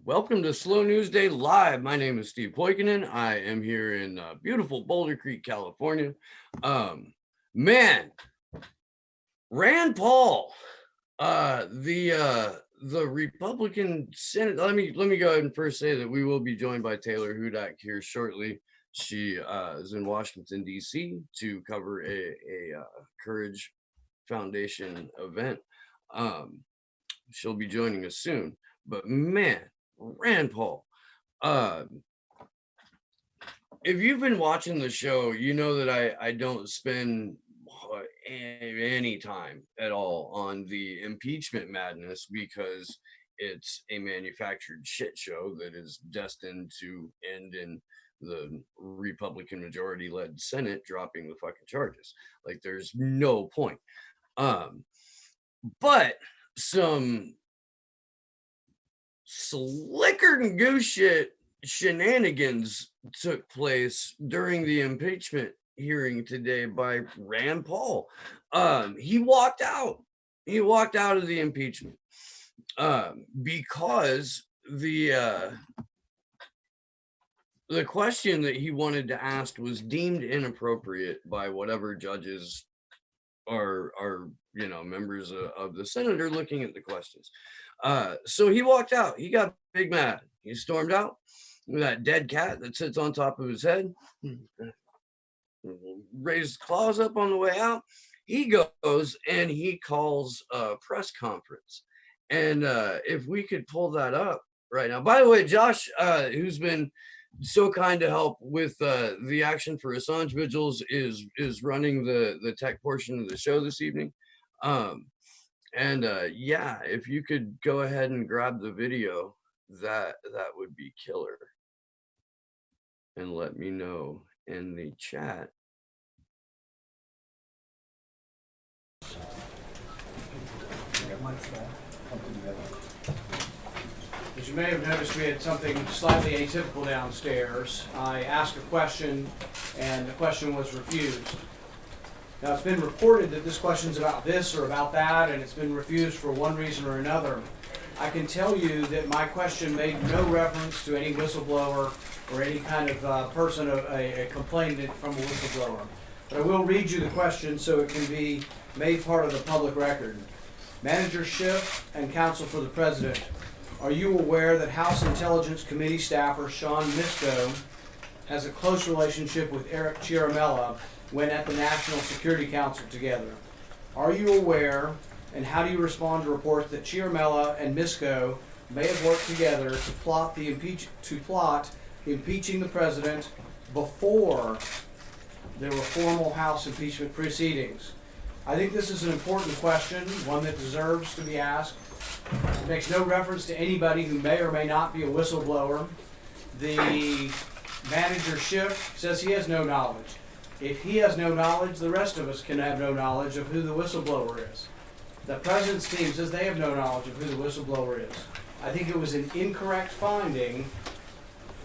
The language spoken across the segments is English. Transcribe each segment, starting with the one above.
Welcome to Slow News Day Live. My name is Steve Poikinen. I am here in beautiful Boulder Creek, California. Man, Rand Paul, the Republican Senate. Let me go ahead and first say that we will be joined by Taylor Hudak here shortly. She is in Washington D.C. to cover a Courage Foundation event. She'll be joining us soon. But man, Rand Paul. Uh, if you've been watching the show, you know that I don't spend any time at all on the impeachment madness because it's a manufactured shit show that is destined to end in the Republican majority led Senate dropping the fucking charges. Like there's no point. But some slicker than goose shit shenanigans took place during the impeachment hearing today by Rand Paul. He walked out. He walked out of the impeachment because the question that he wanted to ask was deemed inappropriate by whatever judges are members of the Senate are looking at the questions. So he walked out. He got big mad. He stormed out with that dead cat that sits on top of his head, raised claws up on the way out. He goes and he calls a press conference. And if we could pull that up right now. By the way, Josh, who's been so kind to help with the Action for Assange Vigils, is running the tech portion of the show this evening. Yeah, if you could go ahead and grab the video, that would be killer. And let me know in the chat. As you may have noticed, we had something slightly atypical downstairs. I asked a question, and the question was refused. Now, it's been reported that this question's about this or about that, and it's been refused for one reason or another. I can tell you that my question made no reference to any whistleblower or any kind of person, a complainant from a whistleblower. But I will read you the question so it can be made part of the public record. Manager Schiff and Counsel for the President, are you aware that House Intelligence Committee staffer Sean Misko has a close relationship with Eric Ciaramella when at the National Security Council together? Are you aware, and how do you respond to reports that Ciaramella and Misko may have worked together to plot impeaching the president before there were formal House impeachment proceedings? I think this is an important question, one that deserves to be asked. It makes no reference to anybody who may or may not be a whistleblower. The manager Schiff says he has no knowledge. If he has no knowledge, the rest of us can have no knowledge of who the whistleblower is. The president's team says they have no knowledge of who the whistleblower is. I think it was an incorrect finding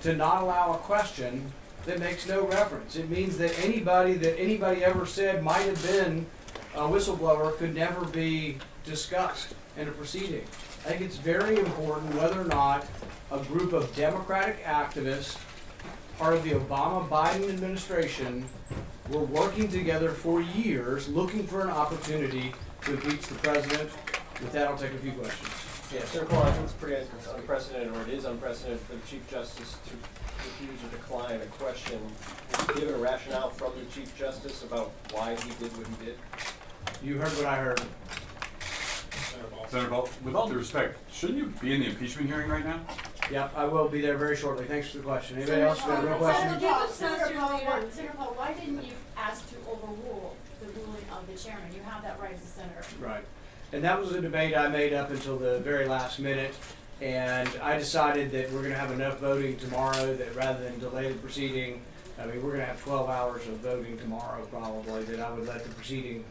to not allow a question that makes no reference. It means that anybody ever said might have been a whistleblower could never be discussed in a proceeding. I think it's very important whether or not a group of Democratic activists, part of the Obama-Biden administration, were working together for years looking for an opportunity to impeach the president. With that, I'll take a few questions. Yeah, Senator Paul, I think it's pretty unprecedented, or it is unprecedented for the Chief Justice to refuse or decline a question. Given a rationale from the Chief Justice about why he did what he did? You heard what I heard. Senator Paul, with all due respect, shouldn't you be in the impeachment hearing right now? Yep, I will be there very shortly. Thanks for the question. Anybody else got a real question? Senator Paul, why didn't you ask to overrule the ruling of the chairman? You have that right as a senator. Right. And that was a debate I made up until the very last minute. And I decided that we're going to have enough voting tomorrow that rather than delay the proceeding, I mean, we're going to have 12 hours of voting tomorrow probably, that I would let the proceeding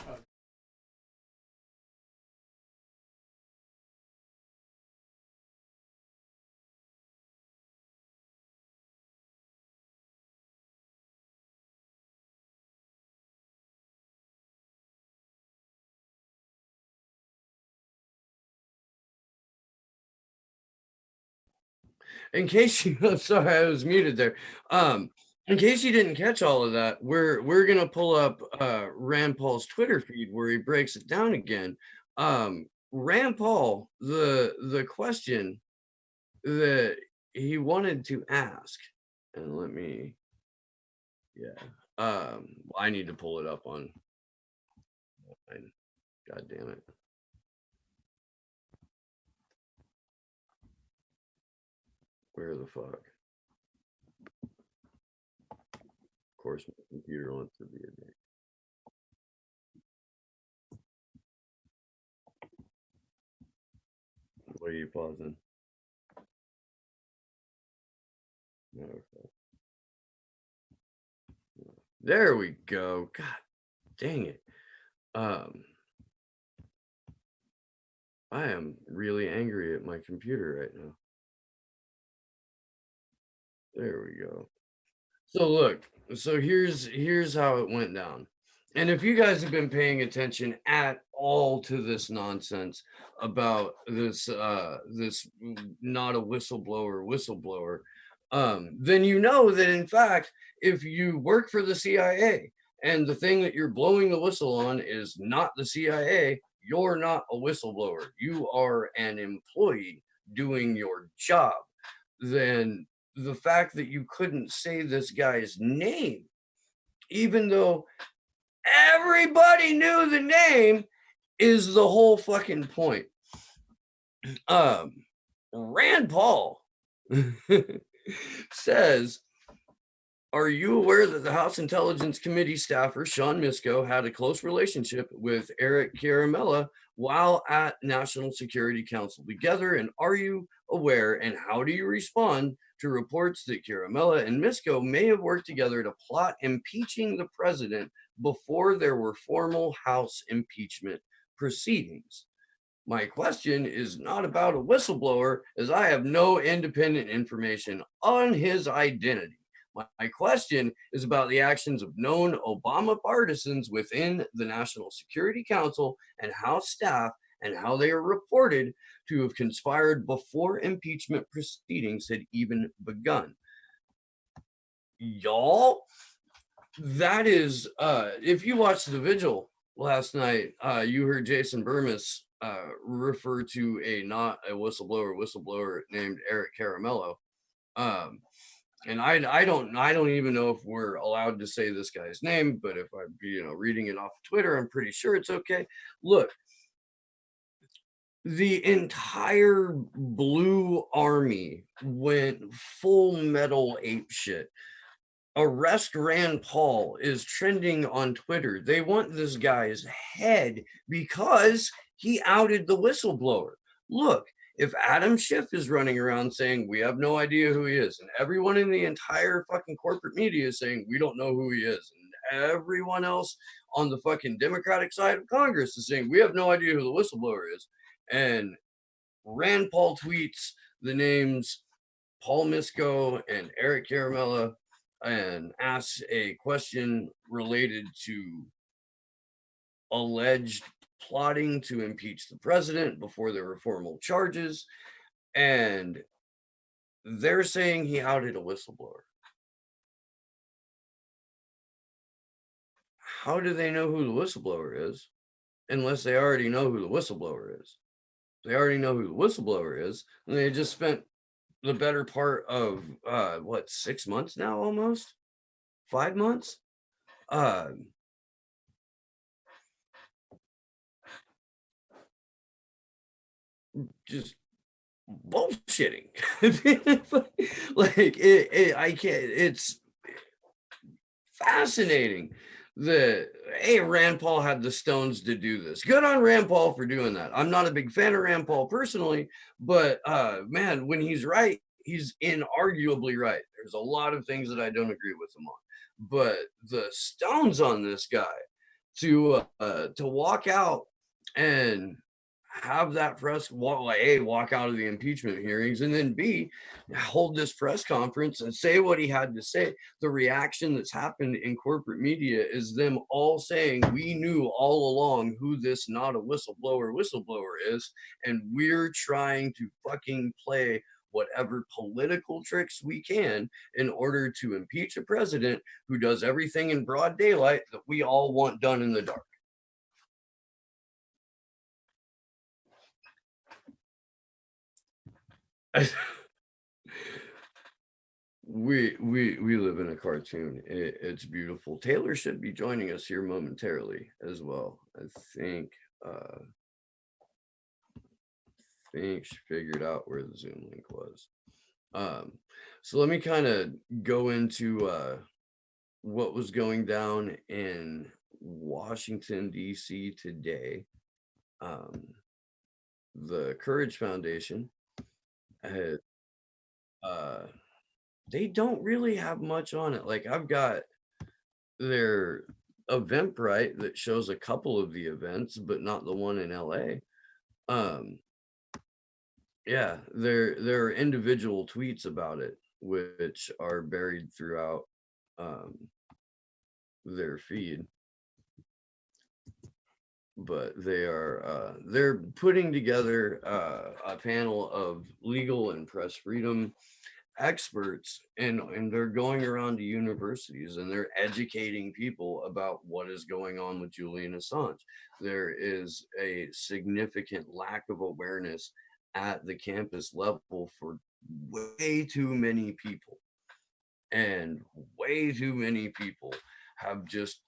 in case you, I'm sorry, I was muted there. In case you didn't catch all of that, we're gonna pull up Rand Paul's Twitter feed where he breaks it down again. Rand Paul, the question that he wanted to ask, and let me, I need to pull it up on. God damn it. Where the fuck? Of course, my computer wants to be a dick. What are you pausing? Okay. There we go. God dang it. I am really angry at my computer right now. There we go. So look, so here's how it went down. And if you guys have been paying attention at all to this nonsense about this this not a whistleblower, then you know that in fact, if you work for the CIA and the thing that you're blowing the whistle on is not the CIA, you're not a whistleblower. You are an employee doing your job. Then the fact that you couldn't say this guy's name, even though everybody knew the name, is the whole fucking point. Rand Paul says, are you aware that the House Intelligence Committee staffer Sean Misko had a close relationship with Eric Ciaramella while at National Security Council together? And are you aware and how do you respond to reports that Ciaramella and Misko may have worked together to plot impeaching the president before there were formal House impeachment proceedings? My question is not about a whistleblower, as I have no independent information on his identity. My question is about the actions of known Obama partisans within the National Security Council and House staff and how they are reported to have conspired before impeachment proceedings had even begun. Y'all, that is, if you watched the vigil last night, you heard Jason Burmis refer to a not a whistleblower named Eric Caramello. And I don't even know if we're allowed to say this guy's name, but if I'm reading it off of Twitter, I'm pretty sure it's okay. Look, the entire Blue Army went full metal ape shit. Arrest Rand Paul is trending on Twitter. They want this guy's head because he outed the whistleblower. Look, if Adam Schiff is running around saying we have no idea who he is, and everyone in the entire fucking corporate media is saying we don't know who he is, and everyone else on the fucking Democratic side of Congress is saying we have no idea who the whistleblower is, and Rand Paul tweets the names Paul Misko and Eric Ciaramella and asks a question related to alleged plotting to impeach the president before there were formal charges, and they're saying he outed a whistleblower. How do they know who the whistleblower is unless they already know who the whistleblower is? If they already know who the whistleblower is, and they just spent the better part of 6 months now, almost 5 months, just bullshitting. Like I can't. It's fascinating that Rand Paul had the stones to do this. Good on Rand Paul for doing that. I'm not a big fan of Rand Paul personally, but man, when he's right, he's inarguably right. There's a lot of things that I don't agree with him on, but the stones on this guy to walk out and have that press walk out of the impeachment hearings, and then B, hold this press conference and say what he had to say. The reaction that's happened in corporate media is them all saying we knew all along who this not a whistleblower is, and we're trying to fucking play whatever political tricks we can in order to impeach a president who does everything in broad daylight that we all want done in the dark. We live in a cartoon. It's beautiful. Taylor should be joining us here momentarily as well. I think she figured out where the Zoom link was. So let me kind of go into what was going down in Washington, D.C. today. The Courage Foundation had they don't really have much on it. Like, I've got their Eventbrite that shows a couple of the events, but not the one in LA. Yeah, there are individual tweets about it, which are buried throughout their feed. But they're putting together a panel of legal and press freedom experts, and they're going around to universities and they're educating people about what is going on with Julian Assange. There is a significant lack of awareness at the campus level for way too many people, and way too many people have just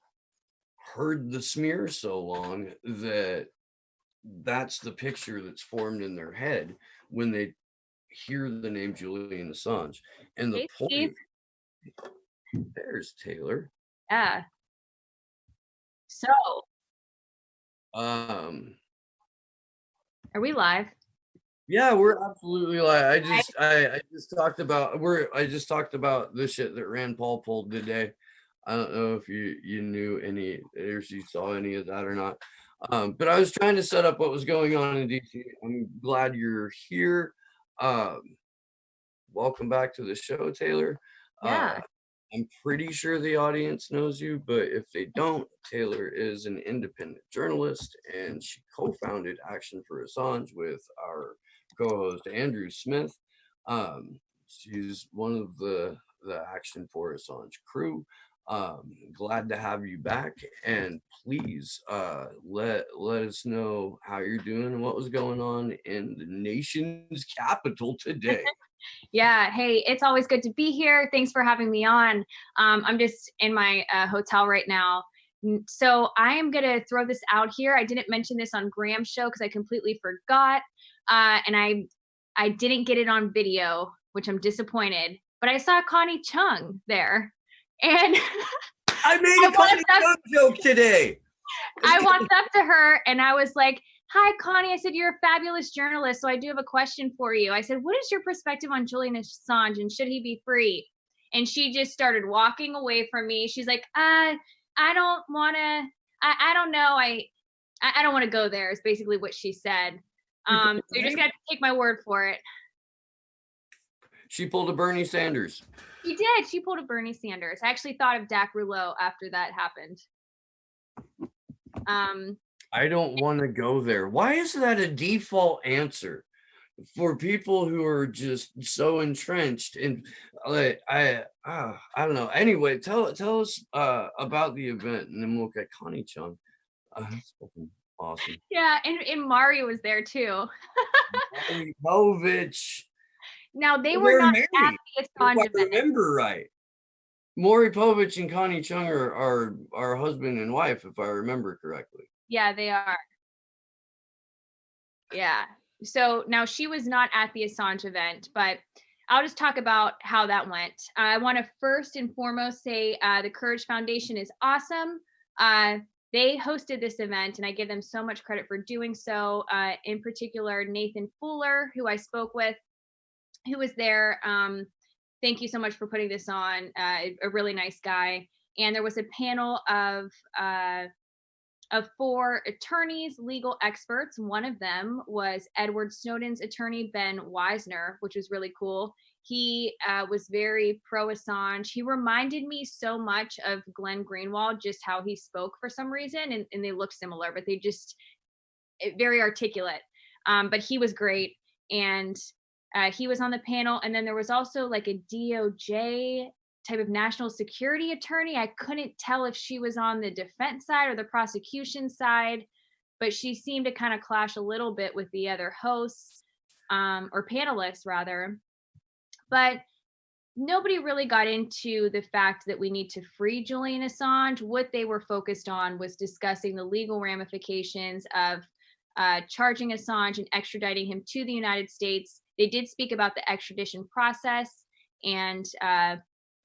heard the smear so long that that's the picture that's formed in their head when they hear the name Julian Assange. And the Hey, point, Steve. there's Taylor. Yeah. So, are we live? Yeah, we're absolutely live. I just talked about the shit that Rand Paul pulled today. I don't know if you knew any, or you saw any of that or not. But I was trying to set up what was going on in DC. I'm glad you're here. Welcome back to the show, Taylor. Yeah. I'm pretty sure the audience knows you, but if they don't, Taylor is an independent journalist, and she co-founded Action for Assange with our co-host Andrew Smith. She's one of the Action for Assange crew. Glad to have you back, and please let us know how you're doing and what was going on in the nation's capital today. Yeah. Hey, it's always good to be here. Thanks for having me on. I'm just in my hotel right now. So I am going to throw this out here. I didn't mention this on Graham's show because I completely forgot. And I didn't get it on video, which I'm disappointed. But I saw Connie Chung there. And I made a Connie Chung joke today. I walked up to her and I was like, "Hi, Connie." I said, "You're a fabulous journalist, so I do have a question for you." I said, "What is your perspective on Julian Assange and should he be free?" And she just started walking away from me. She's like, I don't want to, I don't know. I don't want to go there," is basically what she said. So you're just going to take my word for it. She pulled a Bernie Sanders. She did. She pulled a Bernie Sanders. I actually thought of Dak Rouleau after that happened. I don't want to go there. Why is that a default answer for people who are just so entrenched in, like, I don't know. Anyway, tell us about the event, and then we'll get Connie Chung. That's fucking awesome. Yeah, and Mari was there too. Mari Povich. Now they were not married, at the Assange if I remember right. Maury Povich and Connie Chung are husband and wife, if I remember correctly. Yeah, they are. Yeah. So now she was not at the Assange event, but I'll just talk about how that went. I want to first and foremost say the Courage Foundation is awesome. They hosted this event, and I give them so much credit for doing so. In particular, Nathan Fuller, who I spoke with, who was there. Thank you so much for putting this on. A really nice guy. And there was a panel of 4 attorneys, legal experts. One of them was Edward Snowden's attorney, Ben Weisner, which was really cool. He was very pro-Assange. He reminded me so much of Glenn Greenwald, just how he spoke for some reason, and they look similar, but they just very articulate. But he was great. And He was on the panel, and then there was also like a DOJ type of national security attorney. I couldn't tell if she was on the defense side or the prosecution side, but she seemed to kind of clash a little bit with the other hosts, or panelists rather. But nobody really got into the fact that we need to free Julian Assange. What they were focused on was discussing the legal ramifications of charging Assange and extraditing him to the United States. They did speak about the extradition process, and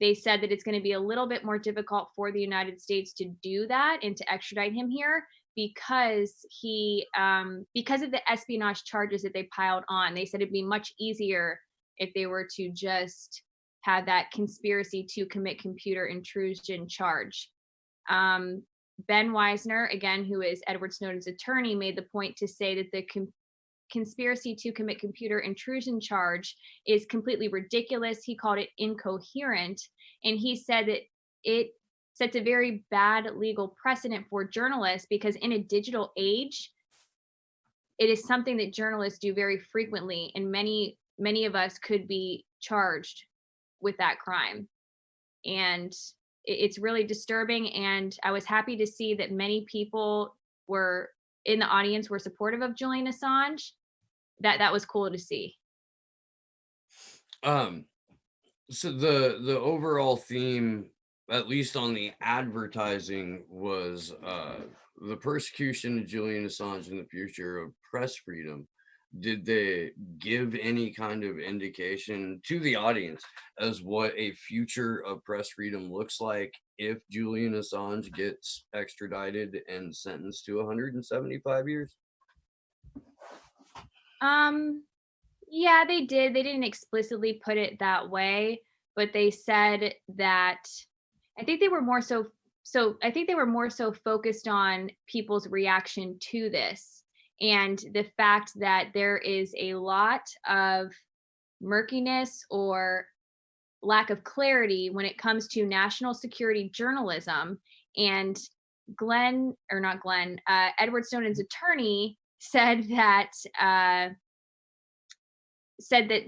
they said that it's going to be a little bit more difficult for the United States to do that and to extradite him here because because of the espionage charges that they piled on. They said it'd be much easier if they were to just have that conspiracy to commit computer intrusion charge. Ben Weisner, again, who is Edward Snowden's attorney, made the point to say that the conspiracy to commit computer intrusion charge is completely ridiculous. He called it incoherent, and he said that it sets a very bad legal precedent for journalists because in a digital age, it is something that journalists do very frequently, and many of us could be charged with that crime. And it's really disturbing, and I was happy to see that many people were in the audience were supportive of Julian Assange. That was cool to see. So the overall theme, at least on the advertising, was the persecution of Julian Assange in the future of press freedom. Did they give any kind of indication to the audience as what a future of press freedom looks like if Julian Assange gets extradited and sentenced to 175 years? Yeah, they did. They didn't explicitly put it that way, but they said that I think they were more so focused on people's reaction to this and the fact that there is a lot of murkiness or lack of clarity when it comes to national security journalism. And Edward Snowden's attorney said that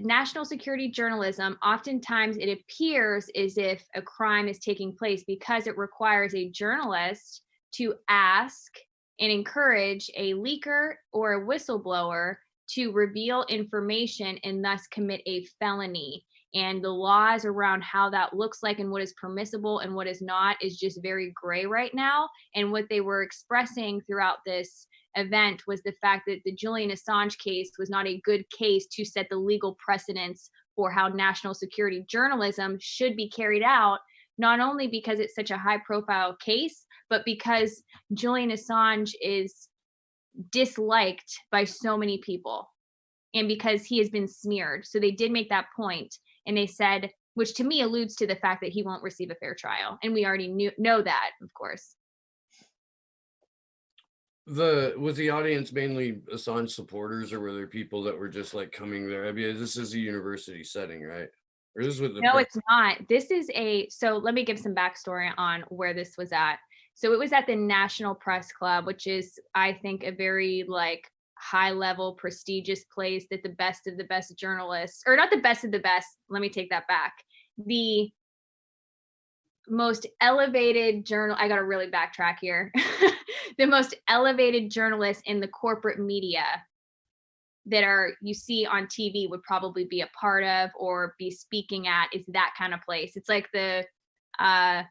national security journalism, oftentimes it appears as if a crime is taking place because it requires a journalist to ask and encourage a leaker or a whistleblower to reveal information and thus commit a felony. And the laws around how that looks like and what is permissible and what is not is just very gray right now. And what they were expressing throughout this event was the fact that the Julian Assange case was not a good case to set the legal precedents for how national security journalism should be carried out, not only because it's such a high profile case, but because Julian Assange is disliked by so many people and because he has been smeared. So they did make that point, and they said, which to me alludes to the fact that he won't receive a fair trial. And we already know that, of course. Was the audience mainly Assange supporters, or were there people that were just like coming there? I mean, this is a university setting, right? Or this is what the No, it's not. This is so let me give some backstory on where this was at. So it was at the National Press Club, which is, I think, a very like high level, prestigious place that the best of the best journalists, or not the best of the best, let me take that back. The most elevated I got to really backtrack here. The most elevated journalists in the corporate media that you see on TV would probably be a part of or be speaking at is that kind of place. It's like the kind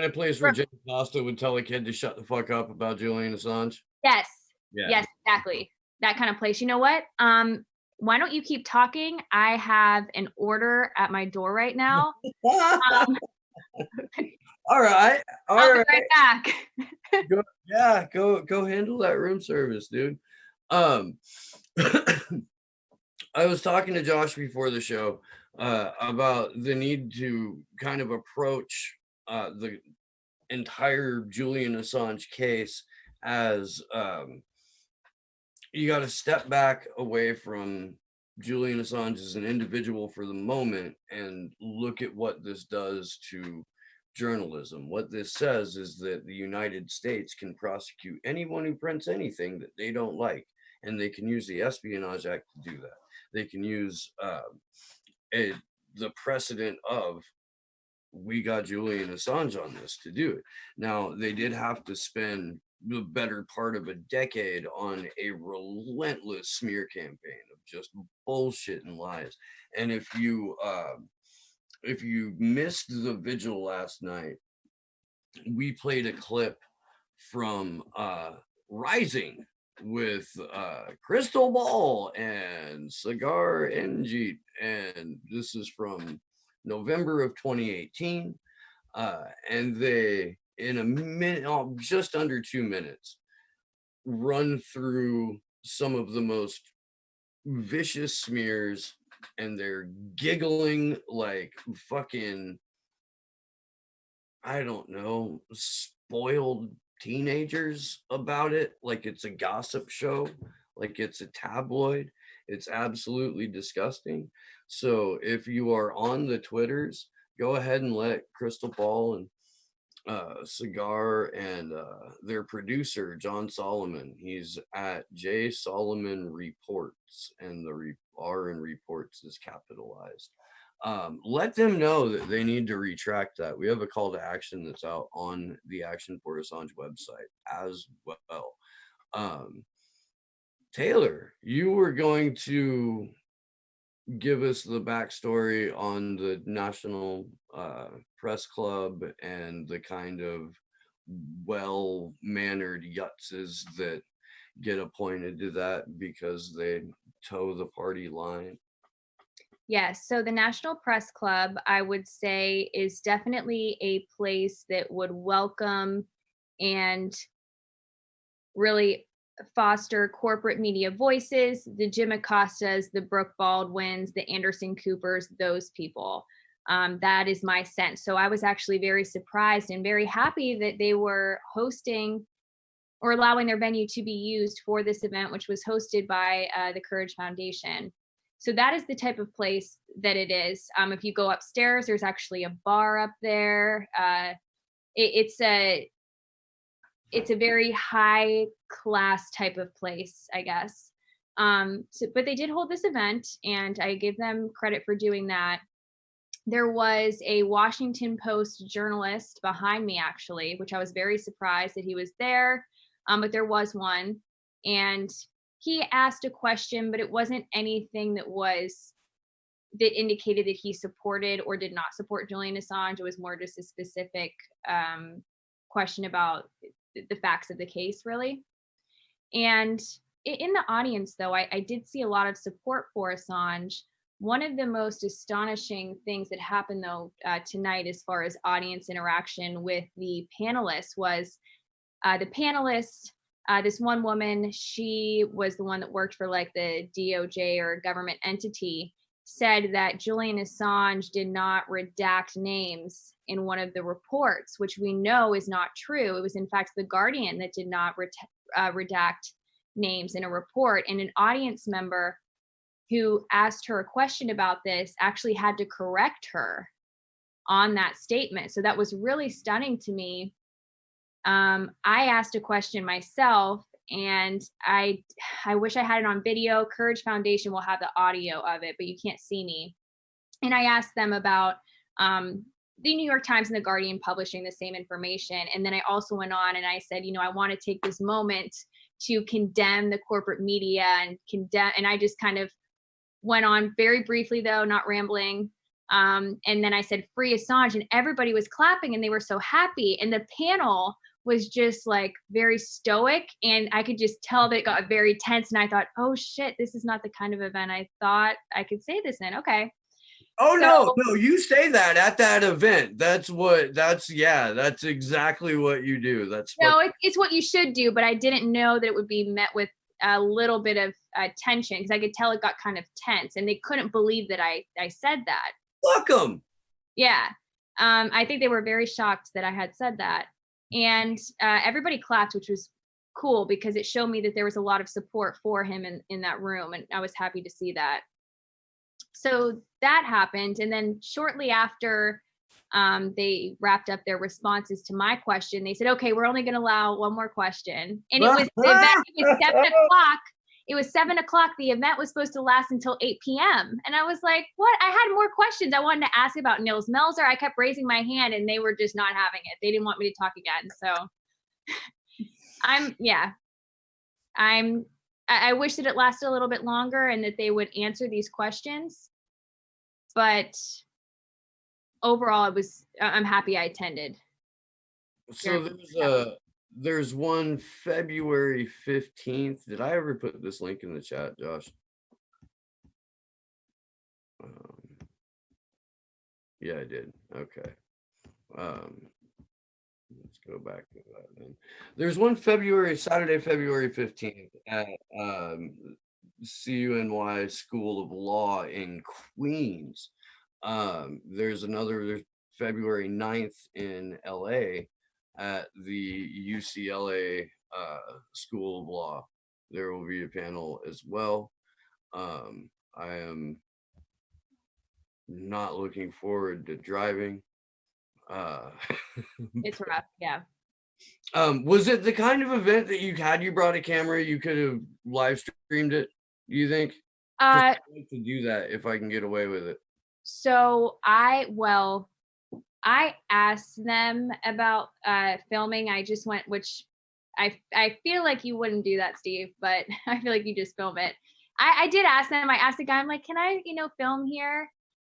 of place where Jane Costa would tell a kid to shut the fuck up about Julian Assange. Yes. Yeah. Yes, exactly. That kind of place. You know what? Why don't you keep talking? I have an order at my door right now. All right. I'll be right back. Go handle that room service, dude. I was talking to Josh before the show about the need to kind of approach the entire Julian Assange case as you got to step back away from Julian Assange as an individual for the moment and look at what this does to journalism. What this says is that the United States can prosecute anyone who prints anything that they don't like, and they can use the Espionage Act to do that. they can use the precedent of, we got Julian Assange on this to do it. Now, they did have to spend the better part of a decade on a relentless smear campaign of just bullshit and lies. And if you missed the vigil last night, we played a clip from Rising with Crystal Ball and Cigar Njit, and this is from November of 2018, and they, in a minute, just under 2 minutes, run through some of the most vicious smears, and they're giggling like fucking, I don't know, spoiled teenagers about it, like it's a gossip show, like it's a tabloid. It's absolutely disgusting. So if you are on the Twitters, go ahead and let Crystal Ball and Cigar and their producer John Solomon, he's at J Solomon Reports, and the R in reports is capitalized. Let them know that they need to retract that. We have a call to action that's out on the Action for Assange website as well. Taylor, you were going to give us the backstory on the National Press Club and the kind of well-mannered yutzes that get appointed to that because they toe the party line. Yes. So the National Press Club, I would say, is definitely a place that would welcome and really foster corporate media voices, the Jim Acostas, the Brooke Baldwins, the Anderson Coopers, those people. That is my sense. So I was actually very surprised and very happy that they were hosting or allowing their venue to be used for this event, which was hosted by the Courage Foundation. So that is the type of place that it is. If you go upstairs, there's actually a bar up there. It's a very high class type of place, I guess. But they did hold this event, and I give them credit for doing that. There was a Washington Post journalist behind me, actually, which I was very surprised that he was there. But there was one, and he asked a question, but it wasn't anything that indicated that he supported or did not support Julian Assange. It was more just a specific question about the facts of the case, really. And in the audience, though, I did see a lot of support for Assange. One of the most astonishing things that happened, though, tonight, as far as audience interaction with the panelists, was the panelists, this one woman, she was the one that worked for like the DOJ or a government entity, said that Julian Assange did not redact names in one of the reports, which we know is not true. It was in fact the Guardian that did not redact names in a report. And an audience member who asked her a question about this actually had to correct her on that statement. So that was really stunning to me. I asked a question myself, and I wish I had it on video. Courage Foundation will have the audio of it, but you can't see me. And I asked them about the New York Times and the Guardian publishing the same information. And then I also went on and I said, I want to take this moment to condemn the corporate media and I just kind of went on very briefly, though, not rambling. And then I said, free Assange, and everybody was clapping and they were so happy. And the panel was just like very stoic, and I could just tell that it got very tense. And I thought, oh shit, this is not the kind of event I thought I could say this in. Okay. Oh, so, no, you say that at that event. That's exactly what you do. It's what you should do, but I didn't know that it would be met with a little bit of tension, because I could tell it got kind of tense, and they couldn't believe that I said that. Fuck them. Yeah. I think they were very shocked that I had said that. And everybody clapped, which was cool because it showed me that there was a lot of support for him in that room. And I was happy to see that. So that happened. And then shortly after they wrapped up their responses to my question, they said, okay, we're only going to allow one more question. And it was 7 o'clock. it was 7 o'clock. The event was supposed to last until 8 p.m. And I was like, what? I had more questions I wanted to ask about Nils Melzer. I kept raising my hand and they were just not having it. They didn't want me to talk again. So I wish that it lasted a little bit longer and that they would answer these questions. But overall, I'm happy I attended. So there's one February 15th. Did I ever put this link in the chat, Josh? Yeah, I did. Okay. Let's go back to that then. There's one Saturday, February 15th at CUNY School of Law in Queens. There's February 9th in LA at the UCLA School of Law. There will be a panel as well. I am not looking forward to driving. It's rough, yeah. Was it the kind of event that you brought a camera, you could have live streamed it, do you think? I'd like to do that if I can get away with it. So I asked them about filming. I just went, which I feel like you wouldn't do that, Steve, but I feel like you just film it. I did ask them. I asked the guy, I'm like, can I, film here?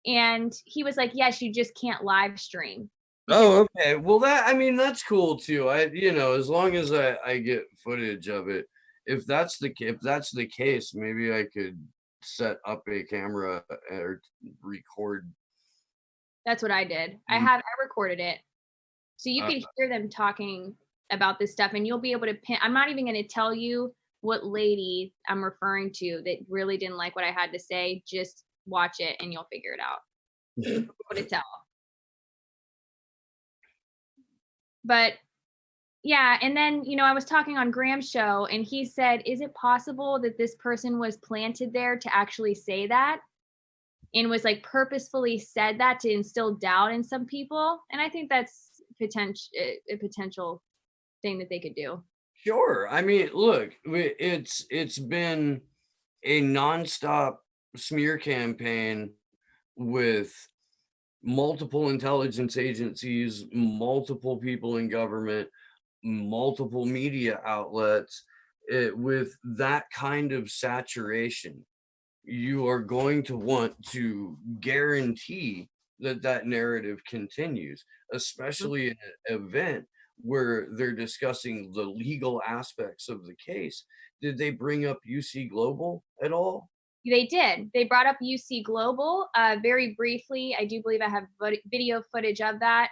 And he was like, yes, you just can't live stream. Oh, okay. Well, that's cool too. As long as I get footage of it. If that's the case, maybe I could set up a camera or record. That's what I did. I recorded it. So you could hear them talking about this stuff and you'll be able to pin. I'm not even going to tell you what lady I'm referring to that really didn't like what I had to say. Just watch it and you'll figure it out. What to tell. But yeah, and then, I was talking on Graham's show and he said, is it possible that this person was planted there to actually say that? And was like purposefully said that to instill doubt in some people? And I think that's a potential thing that they could do. Sure. I mean, look, it's been a nonstop smear campaign with multiple intelligence agencies, multiple people in government, multiple media outlets. With that kind of saturation, you are going to want to guarantee that narrative continues, especially in an event where they're discussing the legal aspects of the case. Did they bring up UC Global at all? They did. They brought up UC Global very briefly. I do believe I have video footage of that.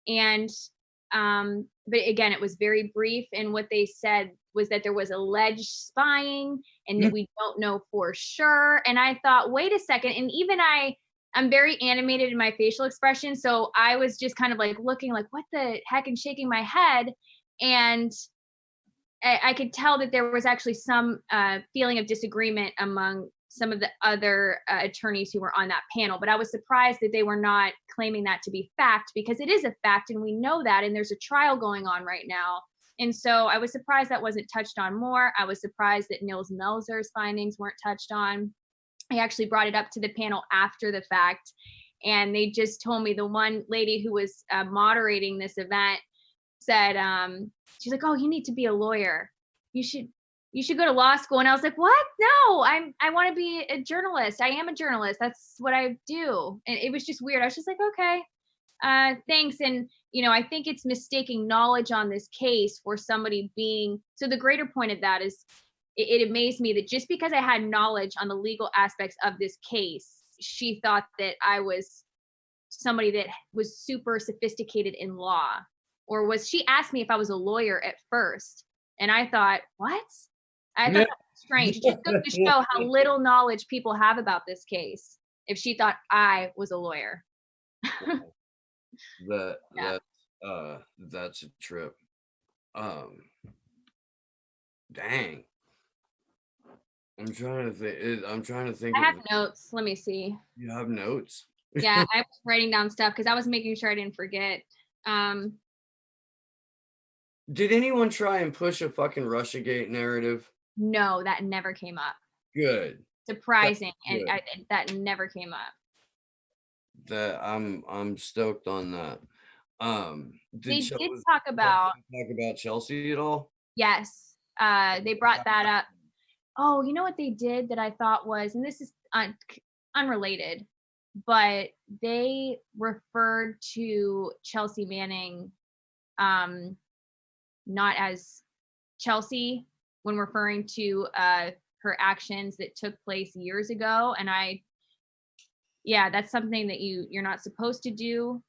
And, but again, it was very brief. And what they said was that there was alleged spying and that we don't know for sure. And I thought, wait a second. And even I'm very animated in my facial expression. So I was just kind of like looking like, what the heck, and shaking my head. And I could tell that there was actually some feeling of disagreement among some of the other attorneys who were on that panel. But I was surprised that they were not claiming that to be fact, because it is a fact and we know that, and there's a trial going on right now. And so I was surprised that wasn't touched on more. I was surprised that Nils Melzer's findings weren't touched on. I actually brought it up to the panel after the fact, and they just told me, the one lady who was moderating this event said, she's like, oh, you need to be a lawyer. You should go to law school. And I was like, what? No, I want to be a journalist. I am a journalist. That's what I do. And it was just weird. I was just like, okay, thanks. And, I think it's mistaking knowledge on this case for somebody being, so the greater point of that is, it amazed me that just because I had knowledge on the legal aspects of this case, she thought that I was somebody that was super sophisticated in law. Or she asked me if I was a lawyer at first. And I thought, what? I thought that was strange. Just goes to show how little knowledge people have about this case if she thought I was a lawyer. That's a trip. Dang. I'm trying to think. I have notes. Let me see. You have notes? Yeah, I was writing down stuff because I was making sure I didn't forget. Did anyone try and push a fucking Russiagate narrative? No, that never came up. Good. Surprising, and good. that never came up. That I'm stoked on that. They Did did talk about, talk about Chelsea at all? yes, they brought that up. Oh, you know what they did that I thought was, and this is unrelated, but they referred to Chelsea Manning not as Chelsea when referring to her actions that took place years ago. And yeah, that's something that you're not supposed to do.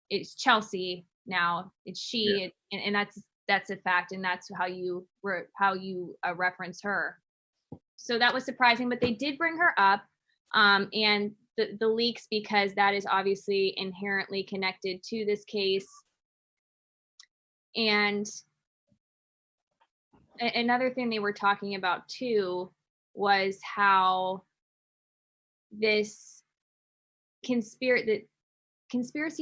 It's Chelsea now. It's Yeah. she, and that's a fact, and that's how you reference her. So that was surprising, but they did bring her up, and the leaks, because that is obviously inherently connected to this case. And another thing they were talking about too was how this conspiracy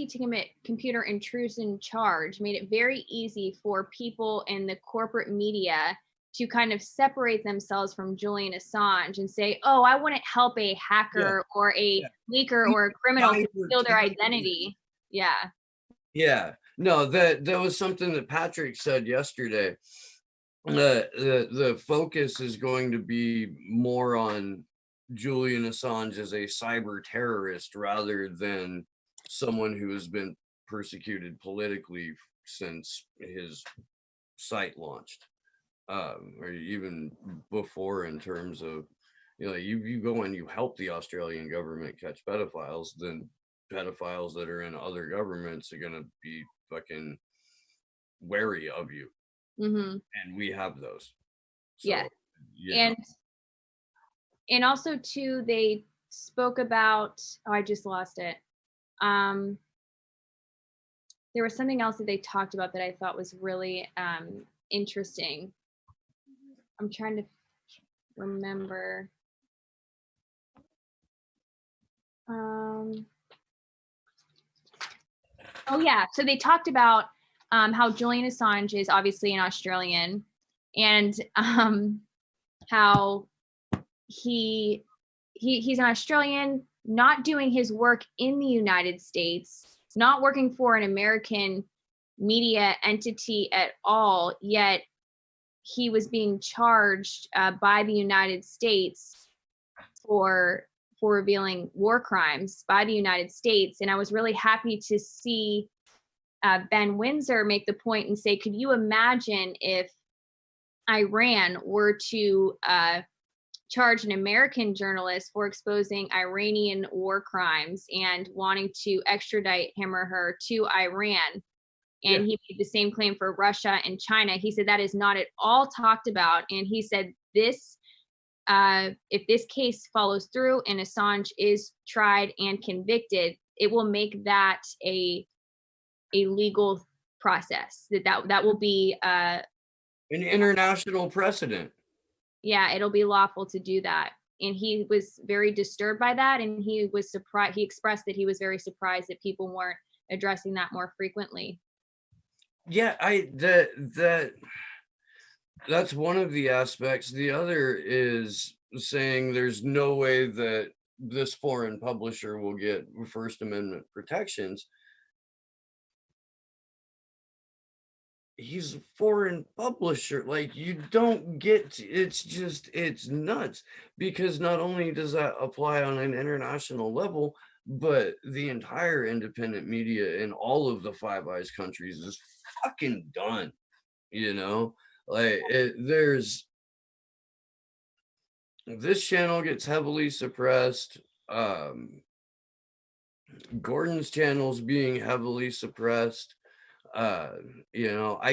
to commit computer intrusion charge made it very easy for people in the corporate media to kind of separate themselves from Julian Assange and say, oh, I wouldn't help a hacker or a leaker or a criminal to steal their identity. Yeah. Yeah. No, that was something that Patrick said yesterday. The focus is going to be more on Julian Assange as a cyber terrorist rather than someone who has been persecuted politically since his site launched, or even before, in terms of, you go and you help the Australian government catch pedophiles, then pedophiles that are in other governments are going to be fucking wary of you. Mm-hmm. And we have those. So, Yeah. And also too, they spoke about, oh, I just lost it. There was something else that they talked about that I thought was really interesting. I'm trying to remember. Oh yeah, so they talked about how Julian Assange is obviously an Australian, and how he's an Australian, not doing his work in the United States, not working for an American media entity at all, yet he was being charged by the United States for revealing war crimes by the United States. And I was really happy to see Ben Windsor make the point and say, could you imagine if Iran were to charge an American journalist for exposing Iranian war crimes and wanting to extradite him or her to Iran? And he made the same claim for Russia and China. He said that is not at all talked about. And he said this, if this case follows through and Assange is tried and convicted, it will make that a legal process. That will be an international precedent. Yeah, it'll be lawful to do that. And he was very disturbed by that, and he was surprised. He expressed that he was very surprised that people weren't addressing that more frequently. Yeah, that's one of the aspects. The other is saying there's no way that this foreign publisher will get First Amendment protections. He's a foreign publisher. Like, you don't get it's nuts, because not only does that apply on an international level, but the entire independent media in all of the Five Eyes countries is fucking done. Like, this channel gets heavily suppressed. Gordon's channel's being heavily suppressed. I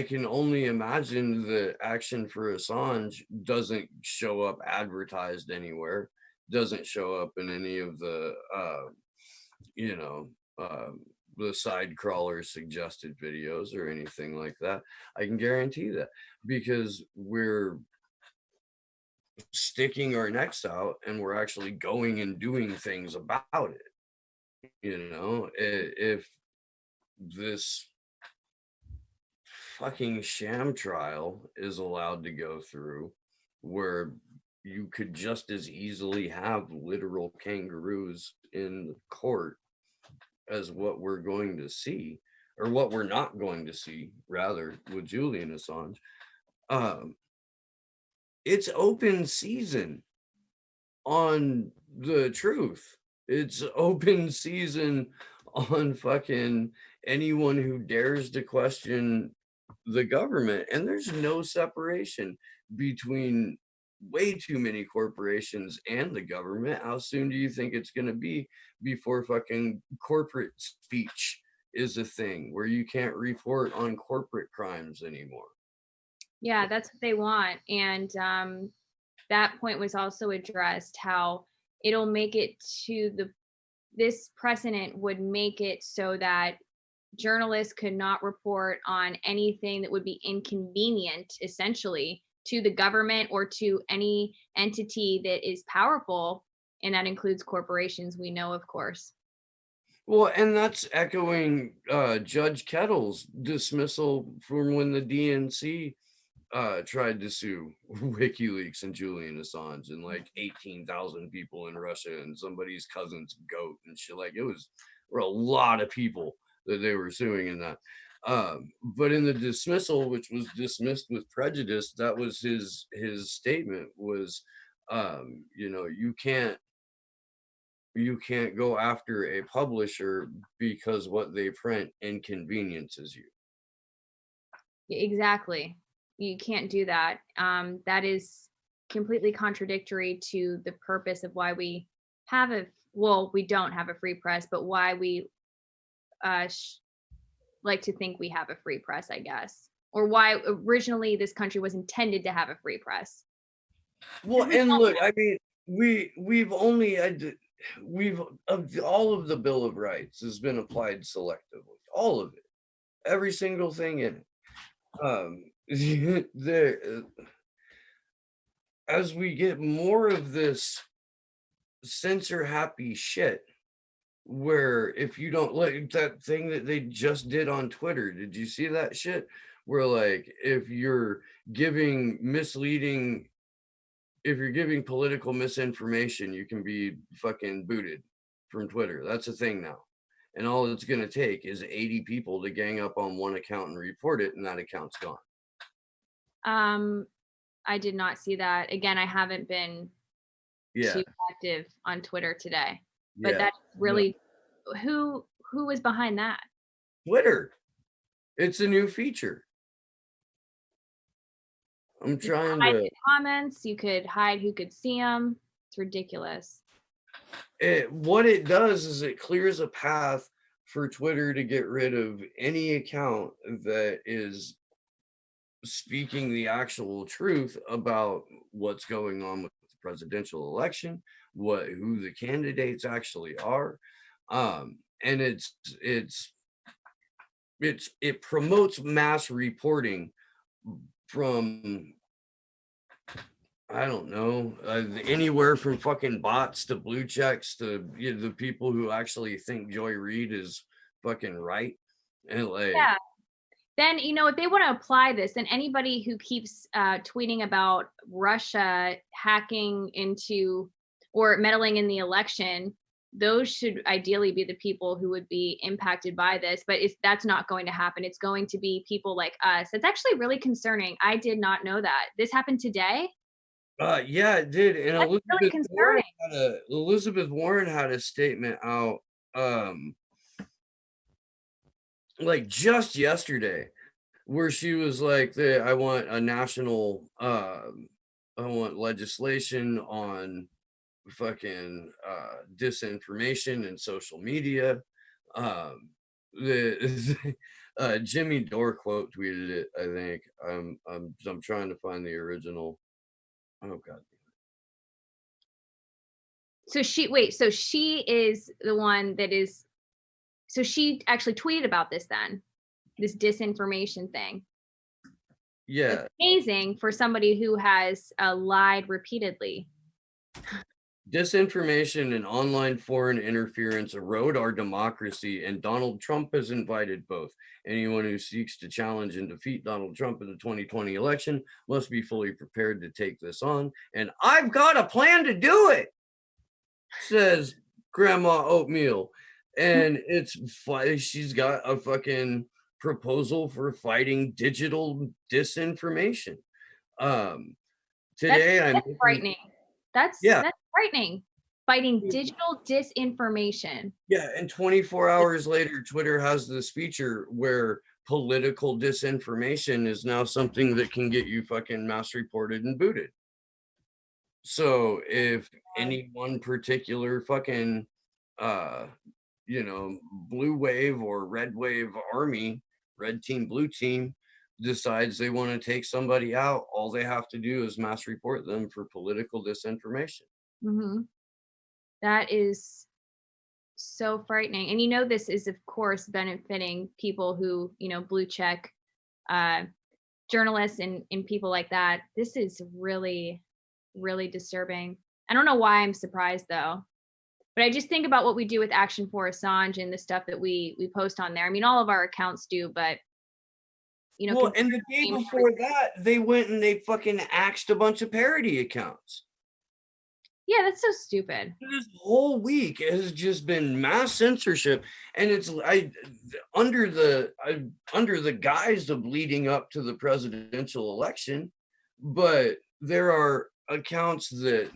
can only imagine the action for Assange doesn't show up advertised anywhere, doesn't show up in any of the the side crawler suggested videos or anything like that. I can guarantee that, because we're sticking our necks out and we're actually going and doing things about it. If this fucking sham trial is allowed to go through, where you could just as easily have literal kangaroos in the court as what we're going to see, or what we're not going to see, rather, with Julian Assange. It's open season on the truth. It's open season on fucking anyone who dares to question the government. And there's no separation between way too many corporations and the government. How soon do you think it's going to be before fucking corporate speech is a thing where you can't report on corporate crimes anymore? Yeah, that's what they want. And that point was also addressed, how it'll make it to this precedent would make it so that journalists could not report on anything that would be inconvenient, essentially, to the government or to any entity that is powerful. And that includes corporations, we know, of course. Well, and that's echoing Judge Kettle's dismissal from when the DNC tried to sue WikiLeaks and Julian Assange, and like 18,000 people in Russia and somebody's cousin's goat and shit. Like, were a lot of people that they were suing in that. But in the dismissal, which was dismissed with prejudice, that was his statement was, you can't go after a publisher because what they print inconveniences you. Exactly. You can't do that. That is completely contradictory to the purpose of why we have we don't have a free press, but why we like to think we have a free press, I guess, or why originally this country was intended to have a free press. Well, and look, I mean, we've only had all of the Bill of Rights has been applied selectively, all of it, every single thing in it. As we get more of this censor happy shit, where if you don't like that thing that they just did on Twitter, did you see that shit? Where like if you're giving political misinformation, you can be fucking booted from Twitter. That's a thing now. And all it's going to take is 80 people to gang up on one account and report it, and that account's gone. I did not see that. Again, I haven't been too active on Twitter today. But that's really who was behind that? Twitter. It's a new feature. I'm trying to hide comments. You could hide who could see them. It's ridiculous. What it does is it clears a path for Twitter to get rid of any account that is speaking the actual truth about what's going on with the presidential election, who the candidates actually are, and it promotes mass reporting from, I don't know, anywhere from fucking bots to blue checks to the people who actually think Joy Reid is fucking right. And like, yeah. Then, if they want to apply this, then anybody who keeps tweeting about Russia hacking into or meddling in the election, those should ideally be the people who would be impacted by this. But that's not going to happen. It's going to be people like us. It's actually really concerning. I did not know that. This happened today? Yeah, it did. And That's really concerning. Elizabeth Warren had a statement out like just yesterday, where she was like, I want a national I want legislation on fucking disinformation and social media. Jimmy Dore quote tweeted it, I think. I'm trying to find the original. Oh god. So she is the one that is, so she actually tweeted about this then, this disinformation thing. Yeah. It's amazing for somebody who has lied repeatedly. Disinformation and online foreign interference erode our democracy, and Donald Trump has invited both. Anyone who seeks to challenge and defeat Donald Trump in the 2020 election must be fully prepared to take this on. And I've got a plan to do it, says Grandma Oatmeal. And she's got a fucking proposal for fighting digital disinformation. Today I'm That's frightening. That's Yeah. that's frightening. Fighting digital disinformation. Yeah, and 24 hours later, Twitter has this feature where political disinformation is now something that can get you fucking mass reported and booted. So if any one particular fucking blue wave or red wave army, red team, blue team, decides they want to take somebody out, all they have to do is mass report them for political disinformation. Hmm. That is so frightening. And this is, of course, benefiting people who, blue check journalists and people like that. This is really, really disturbing. I don't know why I'm surprised, though. But I just think about what we do with Action for Assange and the stuff that we post on there. I mean, all of our accounts do, but Well, and the day before that, they went and they fucking axed a bunch of parody accounts. Yeah, that's so stupid. This whole week has just been mass censorship, and it's under the guise of leading up to the presidential election, but there are accounts that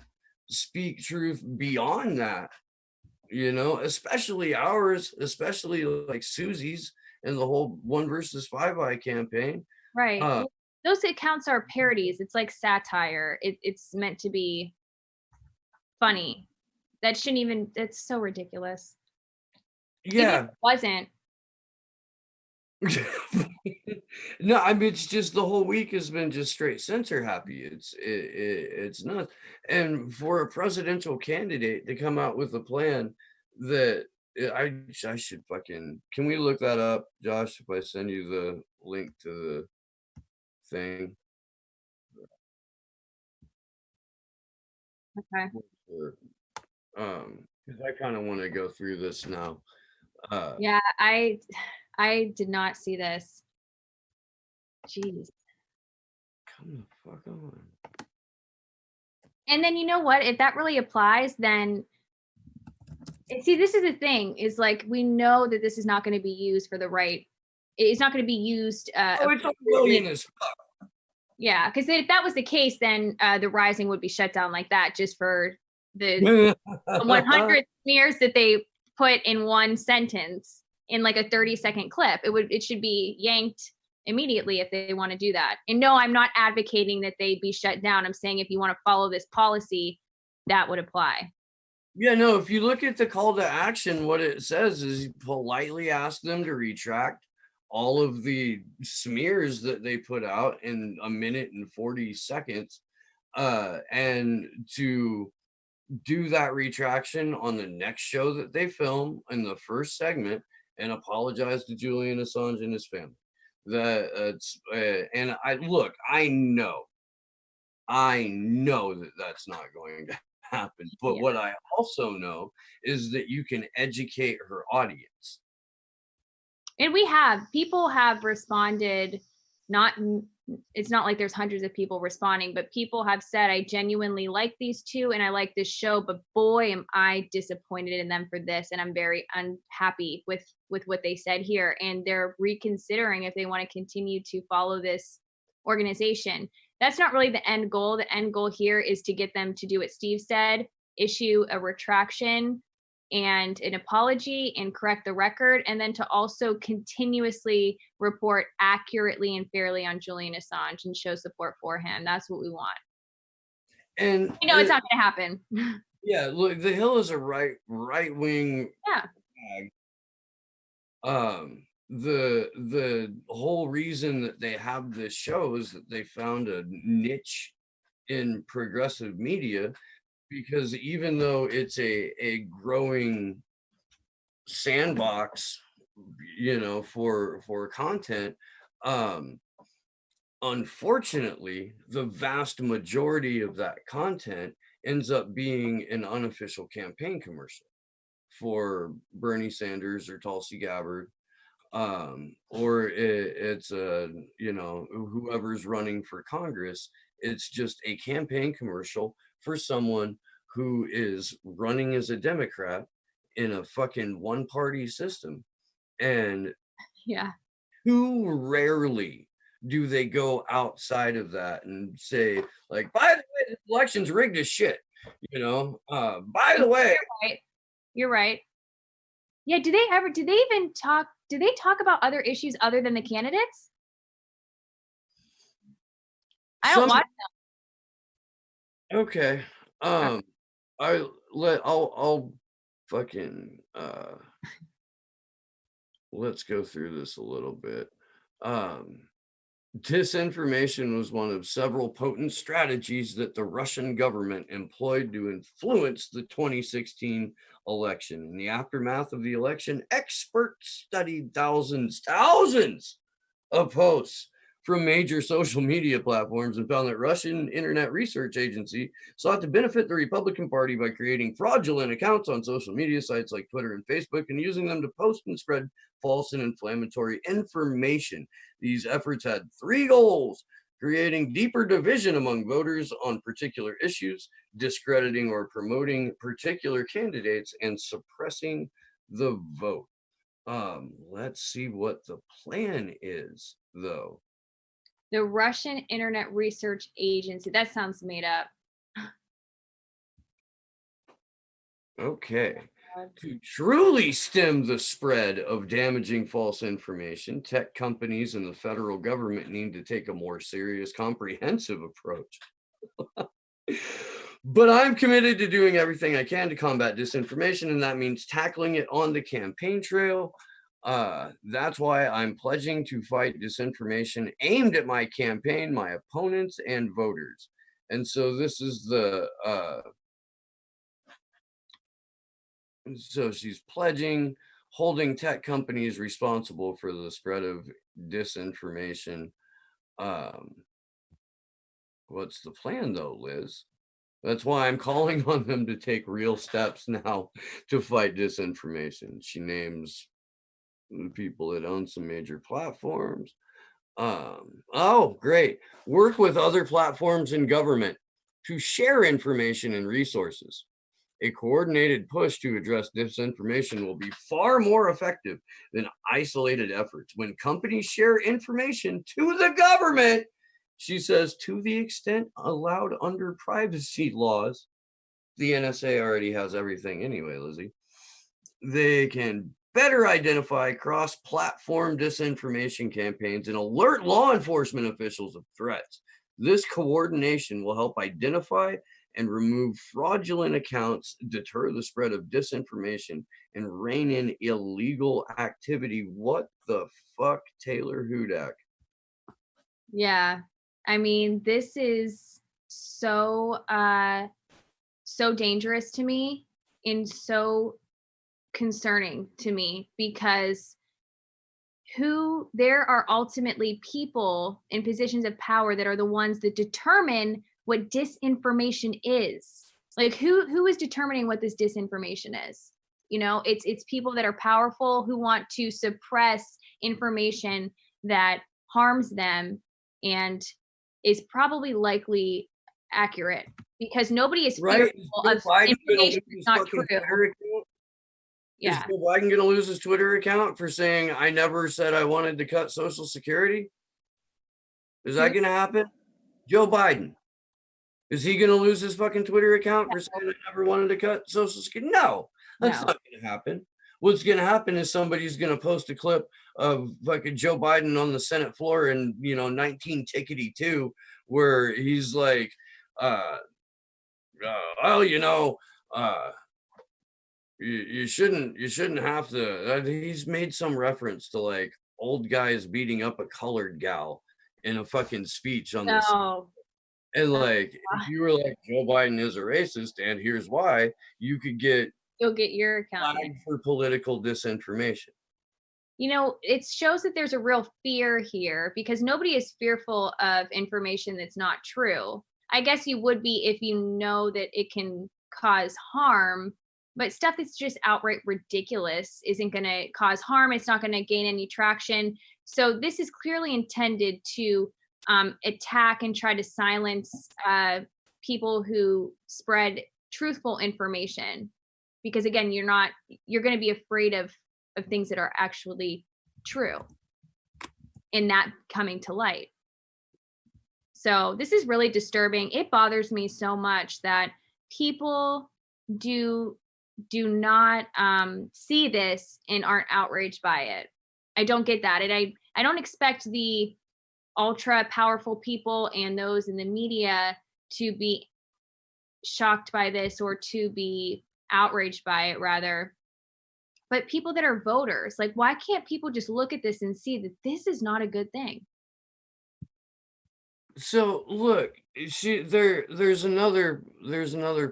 speak truth beyond that, especially ours, especially like Susie's and the whole 1 versus 5 eye campaign. Right. Well, those accounts are parodies. It's like satire. It's meant to be funny. That shouldn't even, that's so ridiculous. Even Yeah. if it wasn't. No, I mean, it's just the whole week has been just straight censor happy. It's nuts. And for a presidential candidate to come out with a plan that I should fucking, can we look that up, Josh, if I send you the link to the thing? Okay. Because I kind of want to go through this now. Yeah, I did not see this. Jeez. Come the fuck on. And then you know what? If that really applies, then see, this is the thing, is like, we know that this is not going to be used for the right. It's not going to be used. It's Orwellian as fuck. Yeah, because if that was the case, then the Rising would be shut down like that, just for the 100 smears that they put in one sentence in like a 30-second clip. It should be yanked immediately if they want to do that. And no, I'm not advocating that they be shut down. I'm saying if you want to follow this policy, that would apply. Yeah, no, if you look at the call to action, what it says is you politely ask them to retract all of the smears that they put out in 1 minute and 40 seconds, and to do that retraction on the next show that they film in the first segment and apologize to Julian Assange and his family. And I know that that's not going to happen, but Yeah. what I also know is that you can educate her audience. And people have responded. It's not like there's hundreds of people responding, but people have said, I genuinely like these two and I like this show, but boy, am I disappointed in them for this. And I'm very unhappy with what they said here. And they're reconsidering if they want to continue to follow this organization. That's not really the end goal. The end goal here is to get them to do what Steve said, issue a retraction and an apology and correct the record, and then to also continuously report accurately and fairly on Julian Assange and show support for him. That's what we want. And it's not going to happen. Yeah, look, The Hill is a right wing. Yeah. The whole reason that they have this show is that they found a niche in progressive media, because even though it's a growing sandbox, for content, unfortunately, the vast majority of that content ends up being an unofficial campaign commercial for Bernie Sanders or Tulsi Gabbard, or it's whoever's running for Congress. It's just a campaign commercial for someone who is running as a Democrat in a fucking one-party system. And Yeah. too rarely do they go outside of that and say, like, by the way, this election's rigged as shit. By the way, You're right. Yeah, do they talk about other issues other than the candidates? I don't some watch okay. I'll fucking let's go through this a little bit. Disinformation was one of several potent strategies that the Russian government employed to influence the 2016 election. In the aftermath of the election, experts studied thousands of posts from major social media platforms and found that Russian Internet Research Agency sought to benefit the Republican Party by creating fraudulent accounts on social media sites like Twitter and Facebook and using them to post and spread false and inflammatory information. These efforts had three goals: creating deeper division among voters on particular issues, discrediting or promoting particular candidates, and suppressing the vote. Let's see what the plan is, though. the Russian Internet Research Agency. That sounds made up. Okay. To truly stem the spread of damaging false information, tech companies and the federal government need to take a more serious, comprehensive approach. But I'm committed to doing everything I can to combat disinformation, and that means tackling it on the campaign trail. That's why I'm pledging to fight disinformation aimed at my campaign, my opponents, and voters. And so this is the so she's pledging holding tech companies responsible for the spread of disinformation. What's the plan, though, Liz? That's why I'm calling on them to take real steps now to fight disinformation. She names the people that own some major platforms. Oh, great. Work with other platforms in government to share information and resources. A coordinated push to address disinformation will be far more effective than isolated efforts. When companies share information to the government, she says, to the extent allowed under privacy laws, the NSA already has everything anyway, Lizzie, they can better identify cross-platform disinformation campaigns and alert law enforcement officials of threats. This coordination will help identify and remove fraudulent accounts, deter the spread of disinformation, and rein in illegal activity. What the fuck, Taylor Hudak? Yeah. I mean, this is so dangerous to me and so concerning to me, because there are ultimately people in positions of power that are the ones that determine what disinformation is. Like who is determining what this disinformation is? It's people that are powerful who want to suppress information that harms them and is probably likely accurate, because nobody is fearful of information that's not true. Yeah. Is Joe Biden going to lose his Twitter account for saying, I never said I wanted to cut Social Security? Is that going to happen? Joe Biden. Is he going to lose his fucking Twitter account for saying I never wanted to cut Social Security? No, that's not going to happen. What's going to happen is somebody's going to post a clip of fucking Joe Biden on the Senate floor in, 19-2, where he's like, you shouldn't have to. He's made some reference to like old guys beating up a colored gal in a fucking speech on this. And like, if you were like, Joe Biden is a racist, and here's why, you'll get your account flagged for political disinformation. It shows that there's a real fear here, because nobody is fearful of information that's not true. I guess you would be if you know that it can cause harm, but stuff that's just outright ridiculous isn't going to cause harm. It's not going to gain any traction. So this is clearly intended to attack and try to silence people who spread truthful information, because again, you're going to be afraid of things that are actually true and that coming to light. So this is really disturbing. It bothers me so much that people do not see this and aren't outraged by it. I don't get that. And I don't expect the ultra powerful people and those in the media to be shocked by this or to be outraged by it, rather. But people that are voters, like, why can't people just look at this and see that this is not a good thing? So look, there's another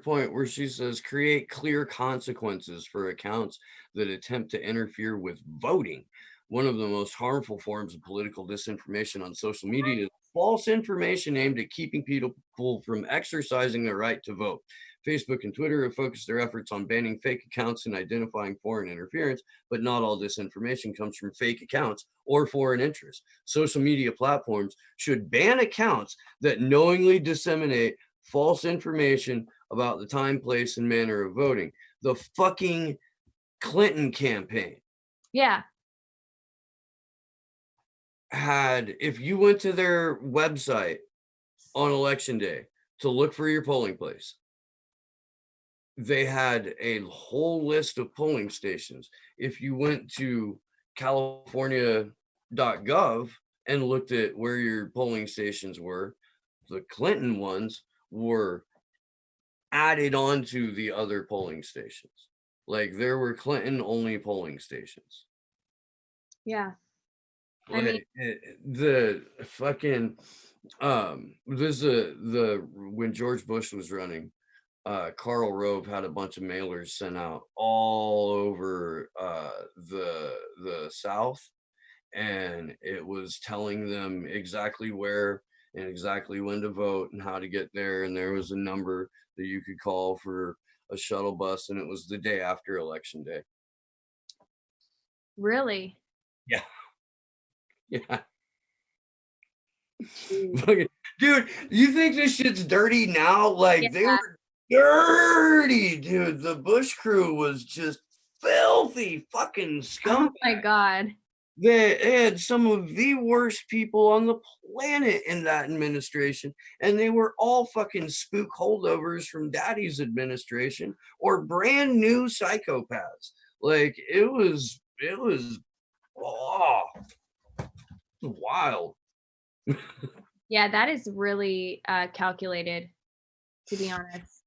point where she says create clear consequences for accounts that attempt to interfere with voting. One of the most harmful forms of political disinformation on social media is false information aimed at keeping people from exercising their right to vote. Facebook and Twitter have focused their efforts on banning fake accounts and identifying foreign interference, but not all disinformation comes from fake accounts or foreign interests. Social media platforms should ban accounts that knowingly disseminate false information about the time, place, and manner of voting. The fucking Clinton campaign Yeah. if you went to their website on election day to look for your polling place, they had a whole list of polling stations. If you went to california.gov and looked at where your polling stations were, the Clinton ones were added onto the other polling stations. Like, there were Clinton only polling stations. Yeah. I Like, mean, the fucking when George Bush was running, Karl Rove had a bunch of mailers sent out all over the South, and it was telling them exactly where and exactly when to vote and how to get there. And there was a number that you could call for a shuttle bus, and it was the day after election day. really? Yeah. Yeah. Jeez. Fucking- Dude, you think this shit's dirty now? Like, they Yeah. were dirty, dude. The Bush crew was just filthy fucking scum. Oh my God. They had some of the worst people on the planet in that administration, and they were all fucking spook holdovers from Daddy's administration or brand new psychopaths. Like, it was wild. Yeah, that is really calculated, to be honest.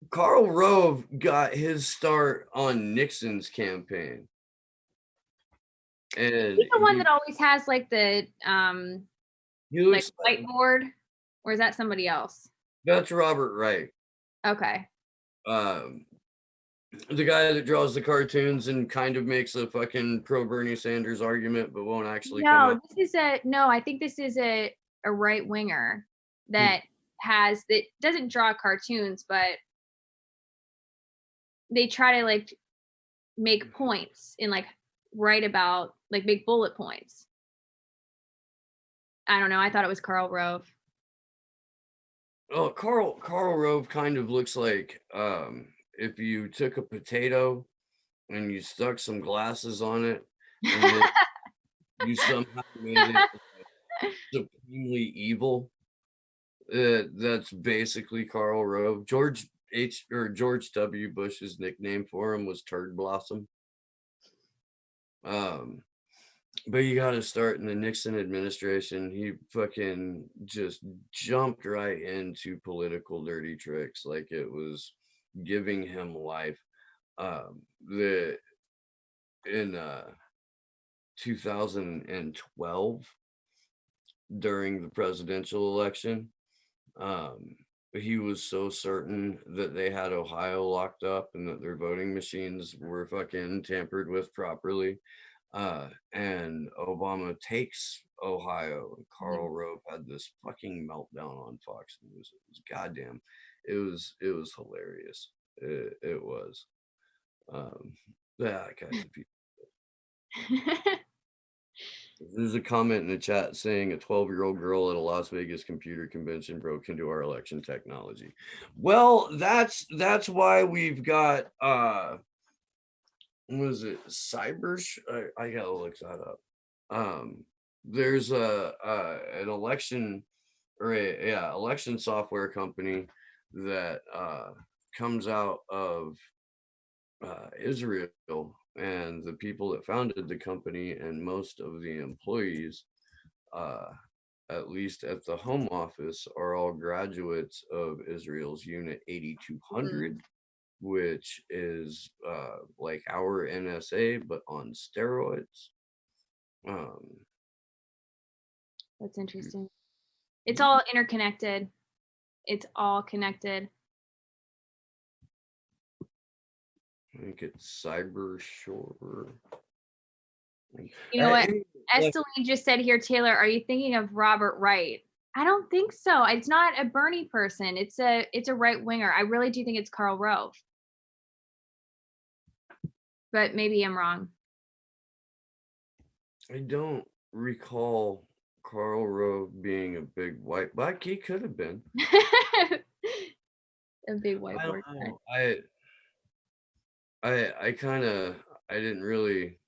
Karl Rove got his start on Nixon's campaign. And He's the one that always has like the he like looks like, whiteboard, or is that somebody else? that's Robert Wright. Okay. The guy that draws the cartoons and kind of makes a fucking pro Bernie Sanders argument, but won't actually come No, out. I think this is a right winger that doesn't draw cartoons, but they try to like make points and like write about, like, make bullet points. I don't know. I thought it was Karl Rove. Oh, Karl Rove kind of looks like if you took a potato and you stuck some glasses on it, and then you somehow made it supremely evil. That's basically Karl Rove. George W. Bush's nickname for him was Turd Blossom. But you got to start in the Nixon administration. He fucking just jumped right into political dirty tricks like it was giving him life. In 2012, during the presidential election, he was so certain that they had Ohio locked up and that their voting machines were fucking tampered with properly, And Obama takes Ohio, and Karl Rove had this fucking meltdown on Fox News. It was goddamn, it was hilarious. It was. That guy's a piece. There's a comment in the chat saying a 12-year-old girl at a Las Vegas computer convention broke into our election technology. Well, that's why we've got what is it? I gotta look that up. There's an election or election software company that comes out of Israel, and the people that founded the company and most of the employees, at least at the home office, are all graduates of Israel's Unit 8200, which is like our NSA but on steroids. That's interesting. It's all interconnected. It's all connected. I think it's Cyber Shore. You know what? Esteline just said here, Taylor, are you thinking of Robert Wright? I don't think so. It's not a Bernie person. It's a right winger. I really do think it's Karl Rove. But maybe I'm wrong. I don't recall Karl Rove being a big white black. He could have been a big whiteboard. I didn't really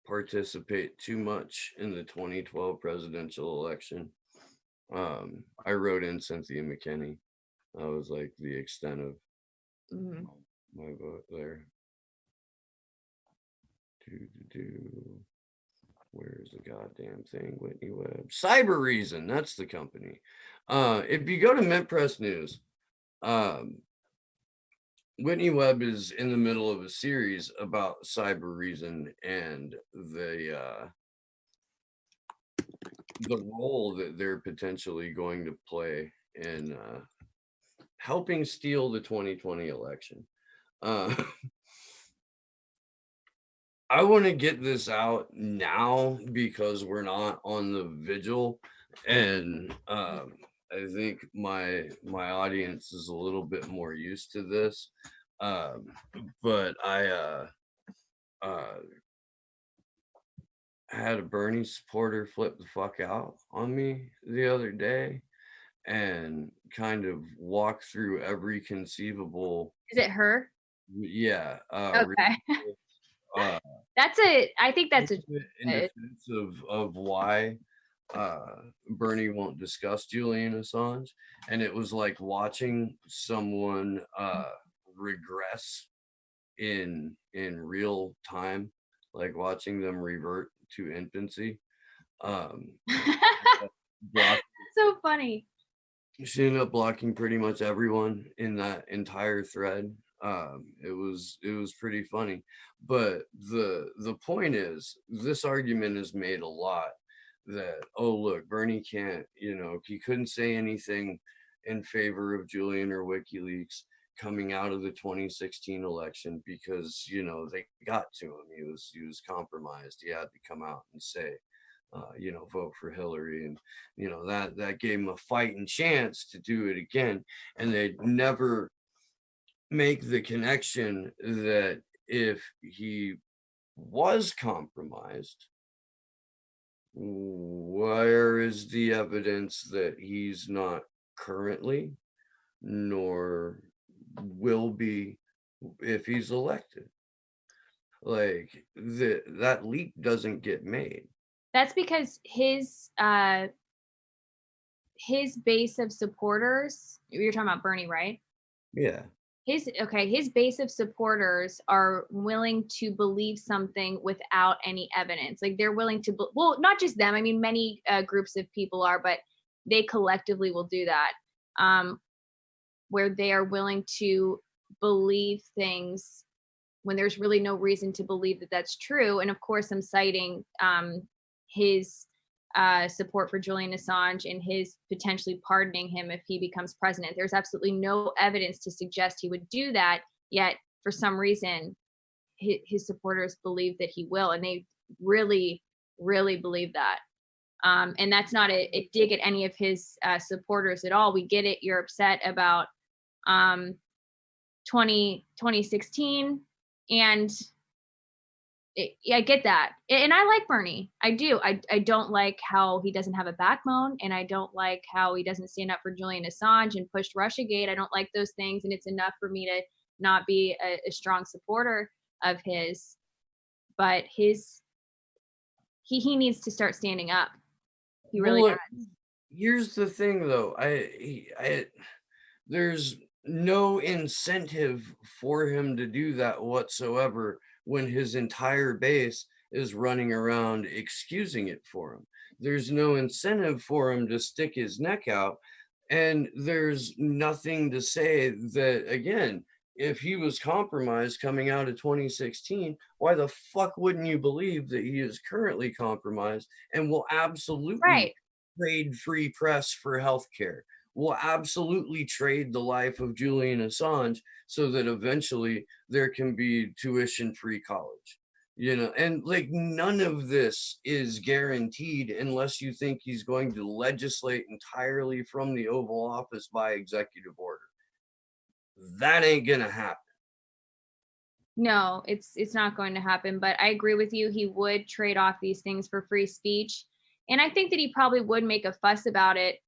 participate too much in the 2012 presidential election. I wrote in Cynthia McKinney. That was like the extent of my vote there. Where's the goddamn thing? Whitney Webb. Cyber Reason, that's the company. If you go to Mint Press News, Whitney Webb is in the middle of a series about Cyber Reason and the role that they're potentially going to play in helping steal the 2020 election. I want to get this out now because we're not on the vigil, and I think my audience is a little bit more used to this. But I had a Bernie supporter flip the fuck out on me the other day and kind of walk through every conceivable. Is it her? Yeah. Okay. I think that's in defense of why Bernie won't discuss Julian Assange, and it was like watching someone regress in real time, like watching them revert to infancy. So funny. She ended up blocking pretty much everyone in that entire thread. It was pretty funny, but the point is, this argument is made a lot that, oh look, Bernie can't, he couldn't say anything in favor of Julian or WikiLeaks coming out of the 2016 election because they got to him. He was compromised. He had to come out and say vote for Hillary, and that gave him a fighting chance to do it again. And they'd never make the connection that if he was compromised, where is the evidence that he's not currently, nor will be if he's elected? Like that leap doesn't get made. That's because his base of supporters, you're talking about Bernie, right? Yeah. His base of supporters are willing to believe something without any evidence. Like they're willing to, well, not just them. I mean, many groups of people are, but they collectively will do that, where they are willing to believe things when there's really no reason to believe that that's true. And of course, I'm citing his support for Julian Assange and his potentially pardoning him if he becomes president. There's absolutely no evidence to suggest he would do that, yet for some reason his supporters believe that he will, and really, really believe that. And that's not a dig at any of his supporters at all. We get it. You're upset about 2016, and yeah, I get that. And I like Bernie. I do. I don't like how he doesn't have a backbone, and I don't like how he doesn't stand up for Julian Assange and pushed Russiagate. I don't like those things, and it's enough for me to not be a strong supporter of his. But he needs to start standing up. He really Well, does. here's the thing, though. There's no incentive for him to do that whatsoever when his entire base is running around excusing it for him. There's no incentive for him to stick his neck out. And there's nothing to say that, again, if he was compromised coming out of 2016, why the fuck wouldn't you believe that he is currently compromised and will absolutely Right. trade free press for healthcare? Will absolutely trade the life of Julian Assange so that eventually there can be tuition-free college. And like none of this is guaranteed unless you think he's going to legislate entirely from the Oval Office by executive order. That ain't gonna happen. No, it's not going to happen, but I agree with you. He would trade off these things for free speech. And I think that he probably would make a fuss about it,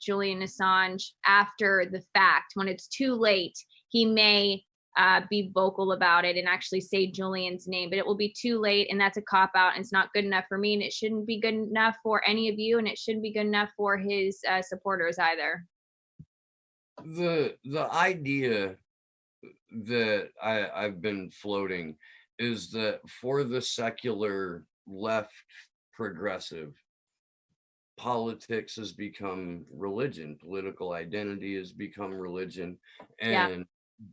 Julian Assange, after the fact. When it's too late, he may be vocal about it and actually say Julian's name, but it will be too late, and that's a cop-out, and it's not good enough for me, and it shouldn't be good enough for any of you, and it shouldn't be good enough for his supporters either. The idea that I've been floating is that for the secular left progressive, politics has become religion. Political identity has become religion. Yeah. And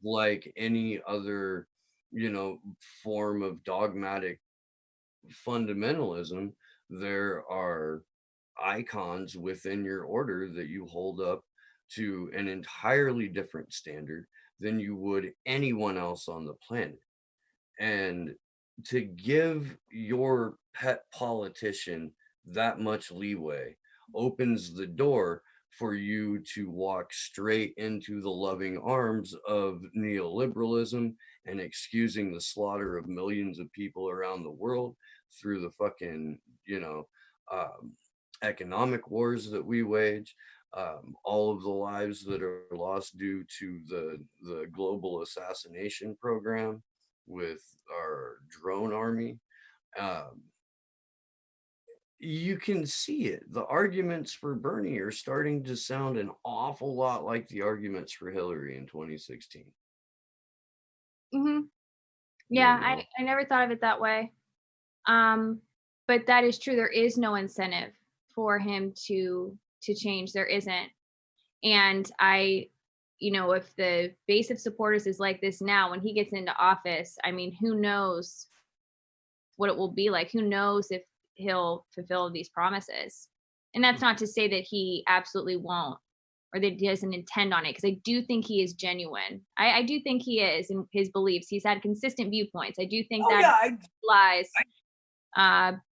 like any other, form of dogmatic fundamentalism, there are icons within your order that you hold up to an entirely different standard than you would anyone else on the planet. And to give your pet politician that much leeway opens the door for you to walk straight into the loving arms of neoliberalism and excusing the slaughter of millions of people around the world through the fucking, economic wars that we wage, all of the lives that are lost due to the global assassination program with our drone army. You can see it. The arguments for Bernie are starting to sound an awful lot like the arguments for Hillary in 2016. Hmm. Yeah, You know? I never thought of it that way. But that is true. There is no incentive for him to change. There isn't. And if the base of supporters is like this now, when he gets into office, I mean, who knows what it will be like? Who knows if he'll fulfill these promises? And that's not to say that he absolutely won't, or that he doesn't intend on it, because I do think he is genuine. I do think he is in his beliefs. He's had consistent viewpoints. I do think that lies.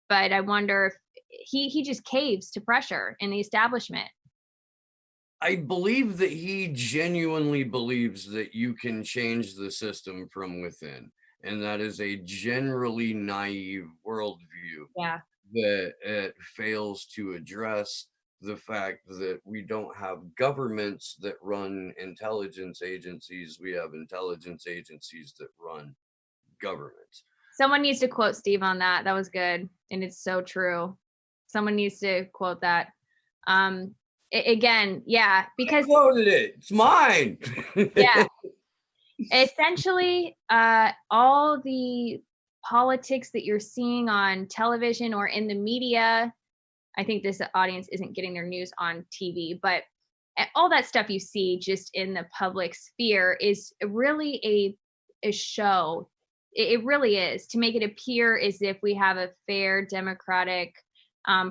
But I wonder if he just caves to pressure in the establishment. I believe that he genuinely believes that you can change the system from within. And that is a generally naive worldview Yeah. that it fails to address the fact that we don't have governments that run intelligence agencies. We have intelligence agencies that run governments. Someone needs to quote Steve on that. That was good. And it's so true. Someone needs to quote that. Again, yeah, because I quoted it. It's mine. yeah. Essentially, all the politics that you're seeing on television or in the media, I think this audience isn't getting their news on TV, but all that stuff you see just in the public sphere is really a show. It really is, to make it appear as if we have a fair democratic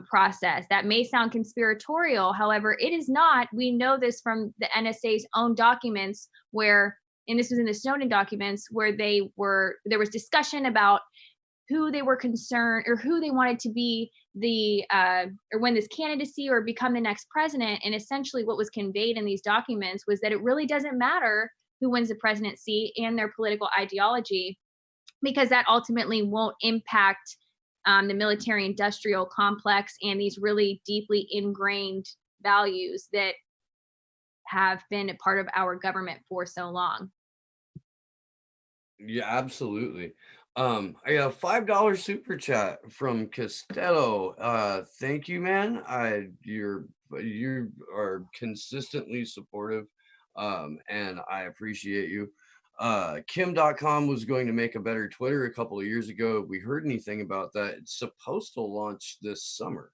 process. That may sound conspiratorial, however, it is not. We know this from the NSA's own documents and this was in the Snowden documents, where there was discussion about who they were concerned or who they wanted to be the or win this candidacy or become the next president. And essentially what was conveyed in these documents was that it really doesn't matter who wins the presidency and their political ideology, because that ultimately won't impact the military industrial complex and these really deeply ingrained values that have been a part of our government for so long. Yeah, absolutely. I got a $5 super chat from Costello. Thank you, man. You are consistently supportive, and I appreciate you. Kim.com was going to make a better Twitter a couple of years ago. If we heard anything about that, it's supposed to launch this summer.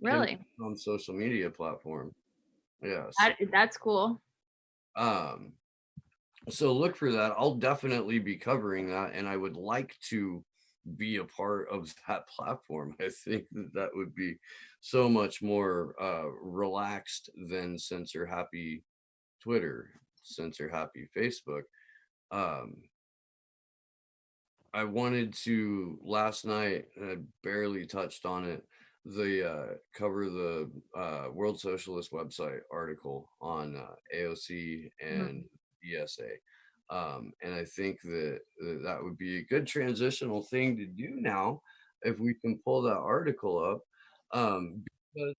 Really? On social media platform. Yeah. That's cool. So look for that. I'll definitely be covering that, and I would like to be a part of that platform. I think that would be so much more relaxed than censor happy Twitter, censor happy Facebook. Um, I wanted to last night, and I barely touched on it, cover the World Socialist website article on AOC and ESA. And I think that would be a good transitional thing to do now if we can pull that article up. Because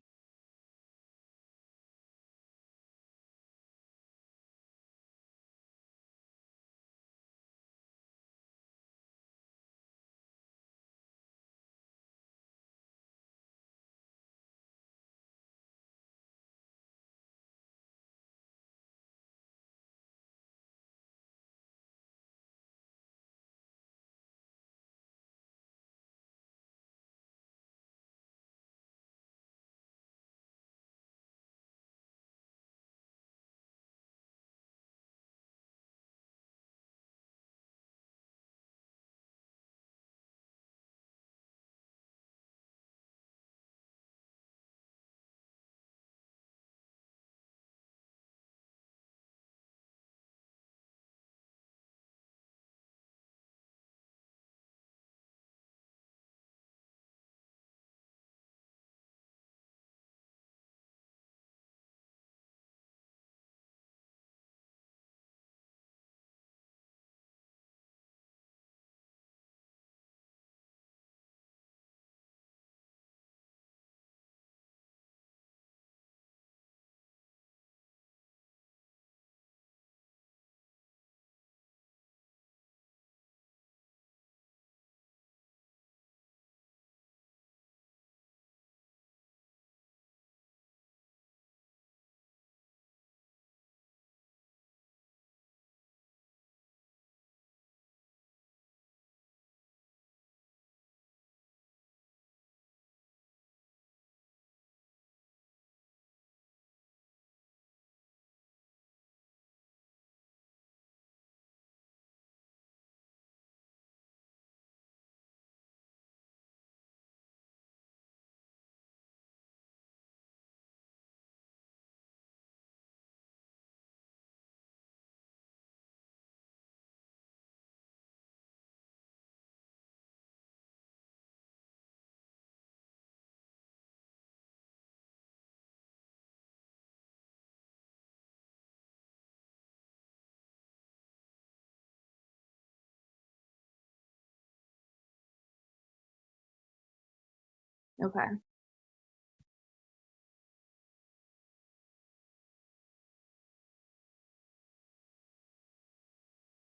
Okay.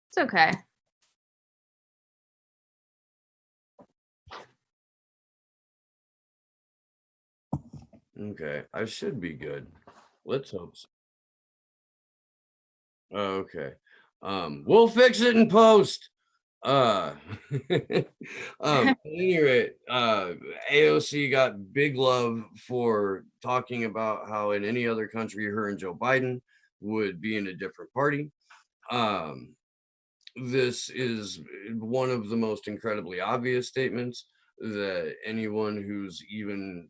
It's okay. okay, I should be good. Let's hope so. Okay. We'll fix it in post. At any rate, AOC got big love for talking about how in any other country, her and Joe Biden would be in a different party. Um, this is one of the most incredibly obvious statements that anyone who's even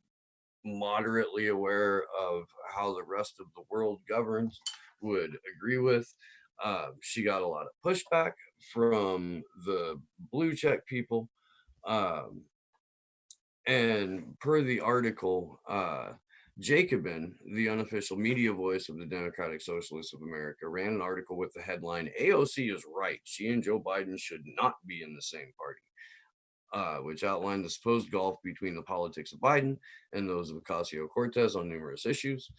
moderately aware of how the rest of the world governs would agree with. She got a lot of pushback from the blue check people. And per the article, Jacobin, the unofficial media voice of the Democratic Socialists of America, ran an article with the headline, AOC is right. She and Joe Biden should not be in the same party, which outlined the supposed gulf between the politics of Biden and those of Ocasio-Cortez on numerous issues.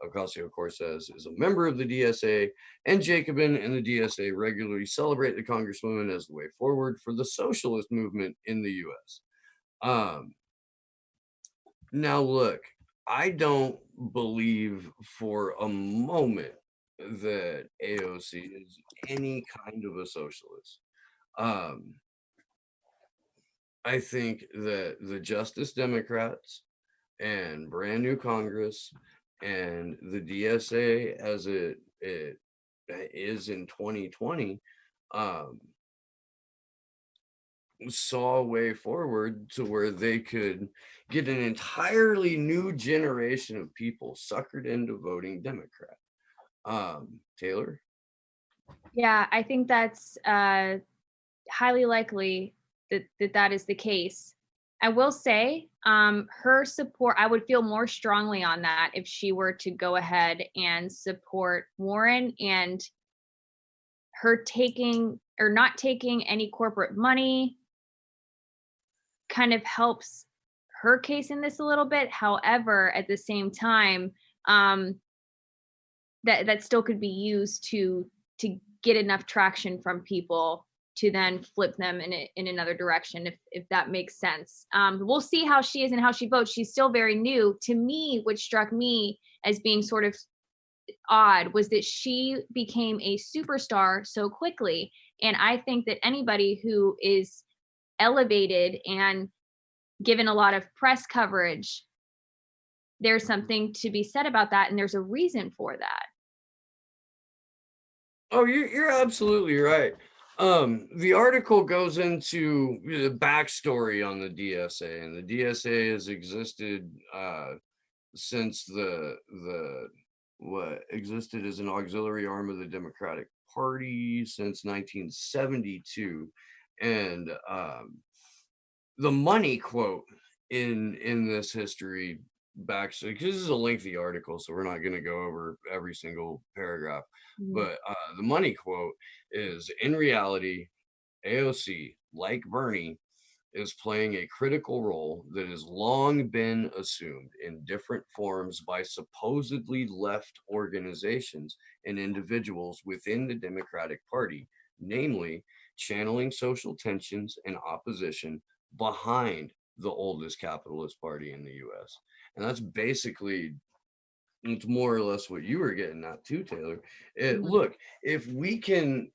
Ocasio-Cortez is a member of the DSA, and Jacobin and the DSA regularly celebrate the Congresswoman as the way forward for the socialist movement in the U.S. Now, look, I don't believe for a moment that AOC is any kind of a socialist. I think that the Justice Democrats and brand new Congress and the DSA as it is in 2020 saw a way forward to where they could get an entirely new generation of people suckered into voting Democrat. Taylor? Yeah, I think that's highly likely that is the case. I will say, her support, I would feel more strongly on that if she were to go ahead and support Warren, and her taking or not taking any corporate money kind of helps her case in this a little bit. However, at the same time, that still could be used to get enough traction from people to then flip them in another direction, if that makes sense. We'll see how she is and how she votes. She's still very new. To me, what struck me as being sort of odd was that she became a superstar so quickly. And I think that anybody who is elevated and given a lot of press coverage, there's something to be said about that, and there's a reason for that. Oh, you're absolutely right. The article goes into the backstory on the DSA, and the DSA has existed since the what existed as an auxiliary arm of the Democratic Party since 1972, and the money quote in this history backstory, because this is a lengthy article, so we're not going to go over every single paragraph. But the money quote is, in reality, AOC, like Bernie, is playing a critical role that has long been assumed in different forms by supposedly left organizations and individuals within the Democratic Party, namely channeling social tensions and opposition behind the oldest capitalist party in the US. And that's basically, it's more or less what you were getting at too, Taylor. Look, if we can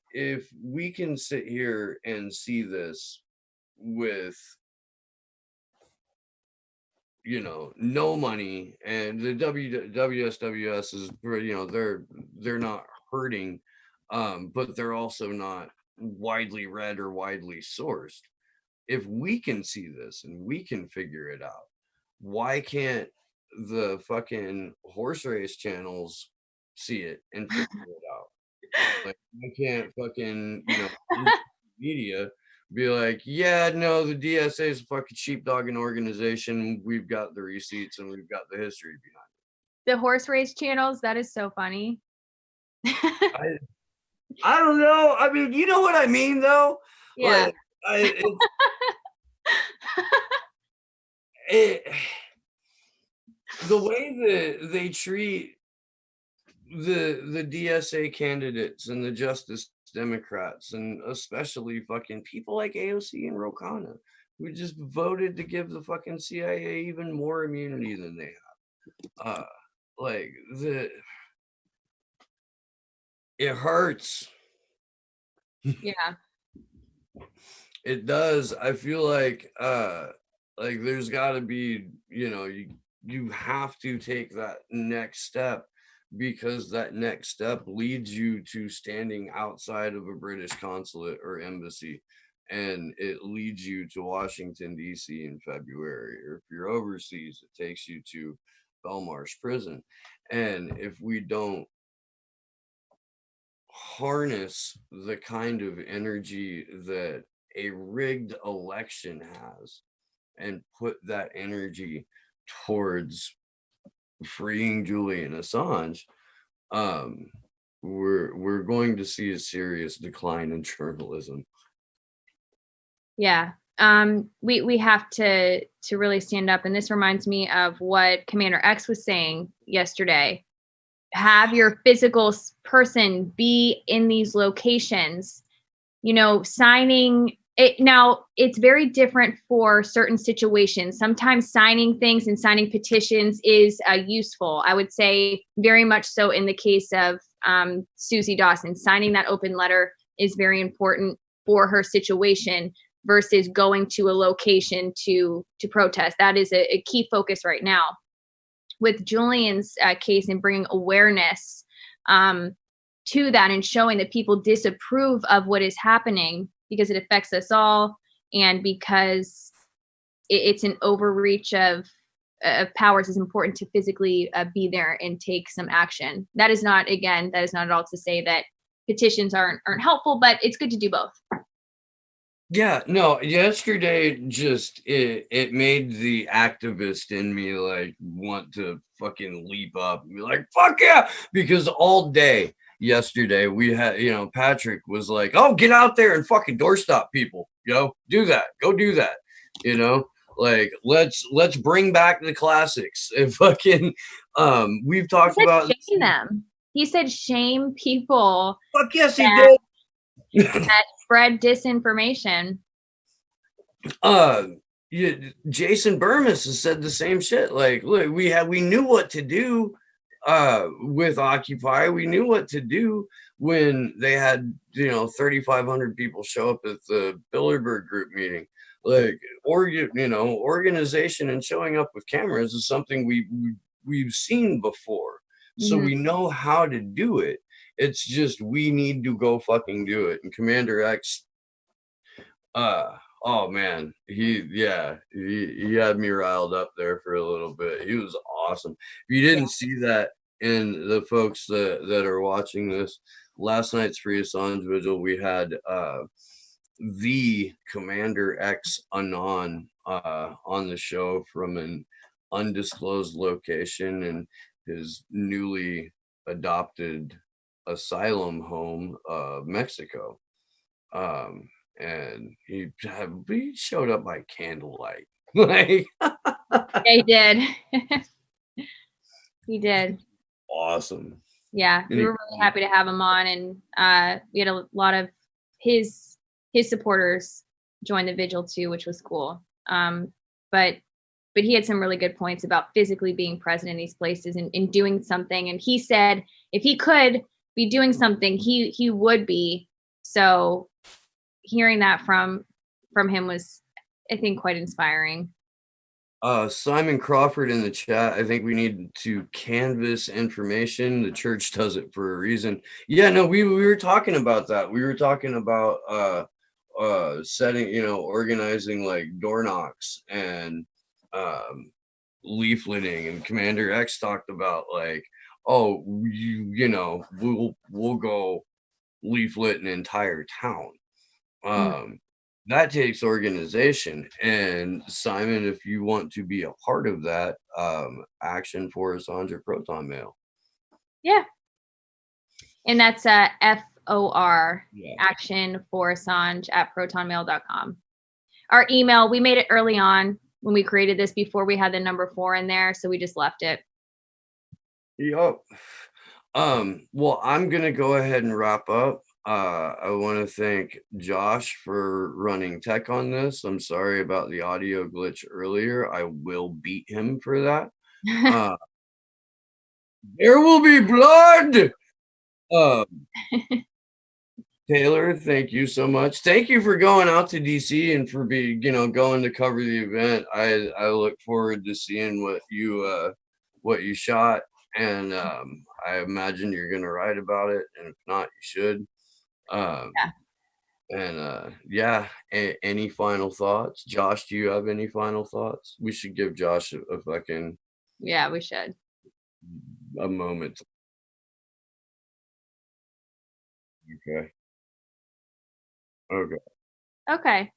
sit here and see this with, you know, no money, and the WSWS is, you know, they're not hurting, but they're also not widely read or widely sourced. If we can see this and we can figure it out, why can't the fucking horse race channels see it and figure it out? Like, I can't fucking, you know, media be like, yeah, no, the DSA is a fucking sheepdogging organization. We've got the receipts and we've got the history behind The horse race channels, that is so funny. it. I don't know. I mean, you know what I mean, though? Yeah. Like, it, the way that they treat the DSA candidates and the Justice Democrats, and especially fucking people like AOC and Ro Khanna, who just voted to give the fucking CIA even more immunity than they have. It hurts. Yeah. It does. I feel like there's got to be, you know, you have to take that next step, because that next step leads you to standing outside of a British consulate or embassy, and it leads you to Washington, D.C. in February, or if you're overseas, it takes you to Belmarsh prison. And if we don't harness the kind of energy that a rigged election has, and put that energy towards freeing Julian Assange, um, we're going to see a serious decline in journalism. Yeah. We have to really stand up, and this reminds me of what Commander X was saying yesterday. Have your physical person be in these locations, signing it. Now, it's very different for certain situations. Sometimes signing things and signing petitions is useful. I would say very much so in the case of Susie Dawson. Signing that open letter is very important for her situation versus going to a location to protest. That is a key focus right now. With Julian's case, and bringing awareness to that, and showing that people disapprove of what is happening because it affects us all, and because it's an overreach of powers, is important to physically be there and take some action. That is not at all to say that petitions aren't helpful, but it's good to do both. Yeah, no, yesterday just it made the activist in me like want to fucking leap up and be like, fuck yeah, because all day yesterday we had, Patrick was like, oh, get out there and fucking doorstop people, do that, go do that, like let's bring back the classics and fucking we've talked about Shame them. He said shame people fuck yes he did. that spread disinformation. Yeah, Jason Burmis has said the same shit. Like, look, we knew what to do with Occupy. We knew what to do when they had 3,500 people show up at the Bilderberg group meeting. Like, organization and showing up with cameras is something we've seen before. So we know how to do it. It's just we need to go fucking do it. And Commander X, oh man, he had me riled up there for a little bit. He was awesome. If you didn't see that, and the folks that are watching this, last night's Free Assange Vigil, we had the Commander X Anon on the show from an undisclosed location in his newly adopted asylum home of Mexico. And he showed up by candlelight. Like, Yeah, he did. He did. awesome. Yeah, we were really happy to have him on, and we had a lot of his supporters join the vigil too, which was cool. But he had some really good points about physically being present in these places and doing something. And he said if he could be doing something, he would be. So hearing that from him was, I think, quite inspiring. Simon Crawford in the chat, I think we need to canvas information. The church does it for a reason. Yeah, no, we were talking about that. We were talking about setting, organizing like door knocks and leafleting, and Commander X talked about like, oh, we'll go leaflet an entire town. That takes organization. And Simon, if you want to be a part of that, Action for Assange or Proton Mail. Yeah. And that's FOR, Yeah. Action for Assange at protonmail.com. Our email, we made it early on when we created this before we had the number 4 in there, so we just left it. Yep. Well, I'm gonna go ahead and wrap up. I want to thank Josh for running tech on this. I'm sorry about the audio glitch earlier. I will beat him for that. There will be blood. Taylor, thank you so much. Thank you for going out to DC and for going to cover the event. I look forward to seeing what you shot, and I imagine you're gonna write about it, and if not, you should. And any final thoughts? Josh, do you have any final thoughts? We should give Josh a fucking Yeah, we should. a moment. Okay. Okay.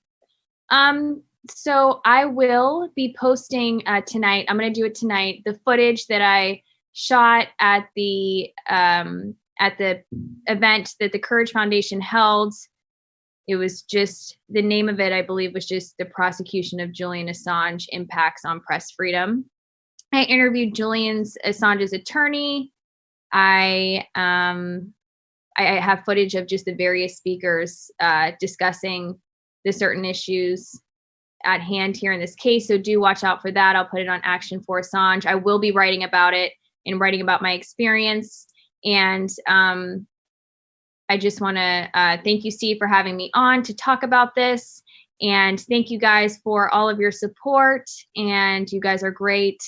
So I will be posting tonight. I'm gonna do it tonight. The footage that I shot at the event that the Courage Foundation held. It was just the name of it, I believe, was just the prosecution of Julian Assange impacts on press freedom. I interviewed Assange's attorney. I have footage of just the various speakers discussing the certain issues at hand here in this case. So do watch out for that. I'll put it on Action for Assange. I will be writing about it and writing about my experience. And I just want to thank you, Steve, for having me on to talk about this. And thank you guys for all of your support. And you guys are great.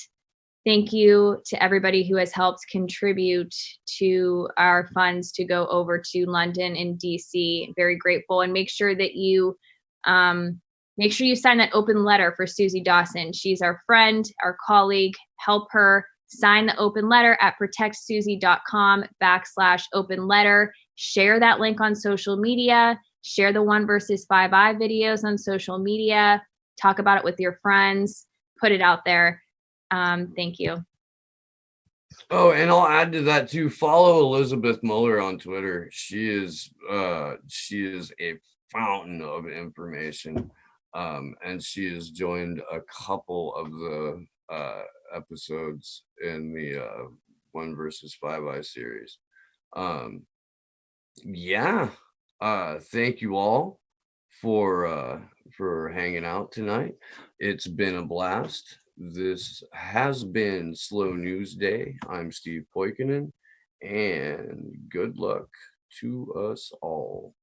Thank you to everybody who has helped contribute to our funds to go over to London and DC. Very grateful. And make sure that you sign that open letter for Susie Dawson. She's our friend, our colleague. Help her sign the open letter at protectsusie.com/open letter. Share that link on social media. Share the 1 versus 5I videos on social media. Talk about it with your friends. Put it out there. Thank you. Oh, and I'll add to that too. Follow Elizabeth Mueller on Twitter. She is a fountain of information. And she has joined a couple of the episodes in the 1 versus 5I series. Yeah. Thank you all for hanging out tonight. It's been a blast. This has been Slow News Day. I'm Steve Poikinen, and good luck to us all.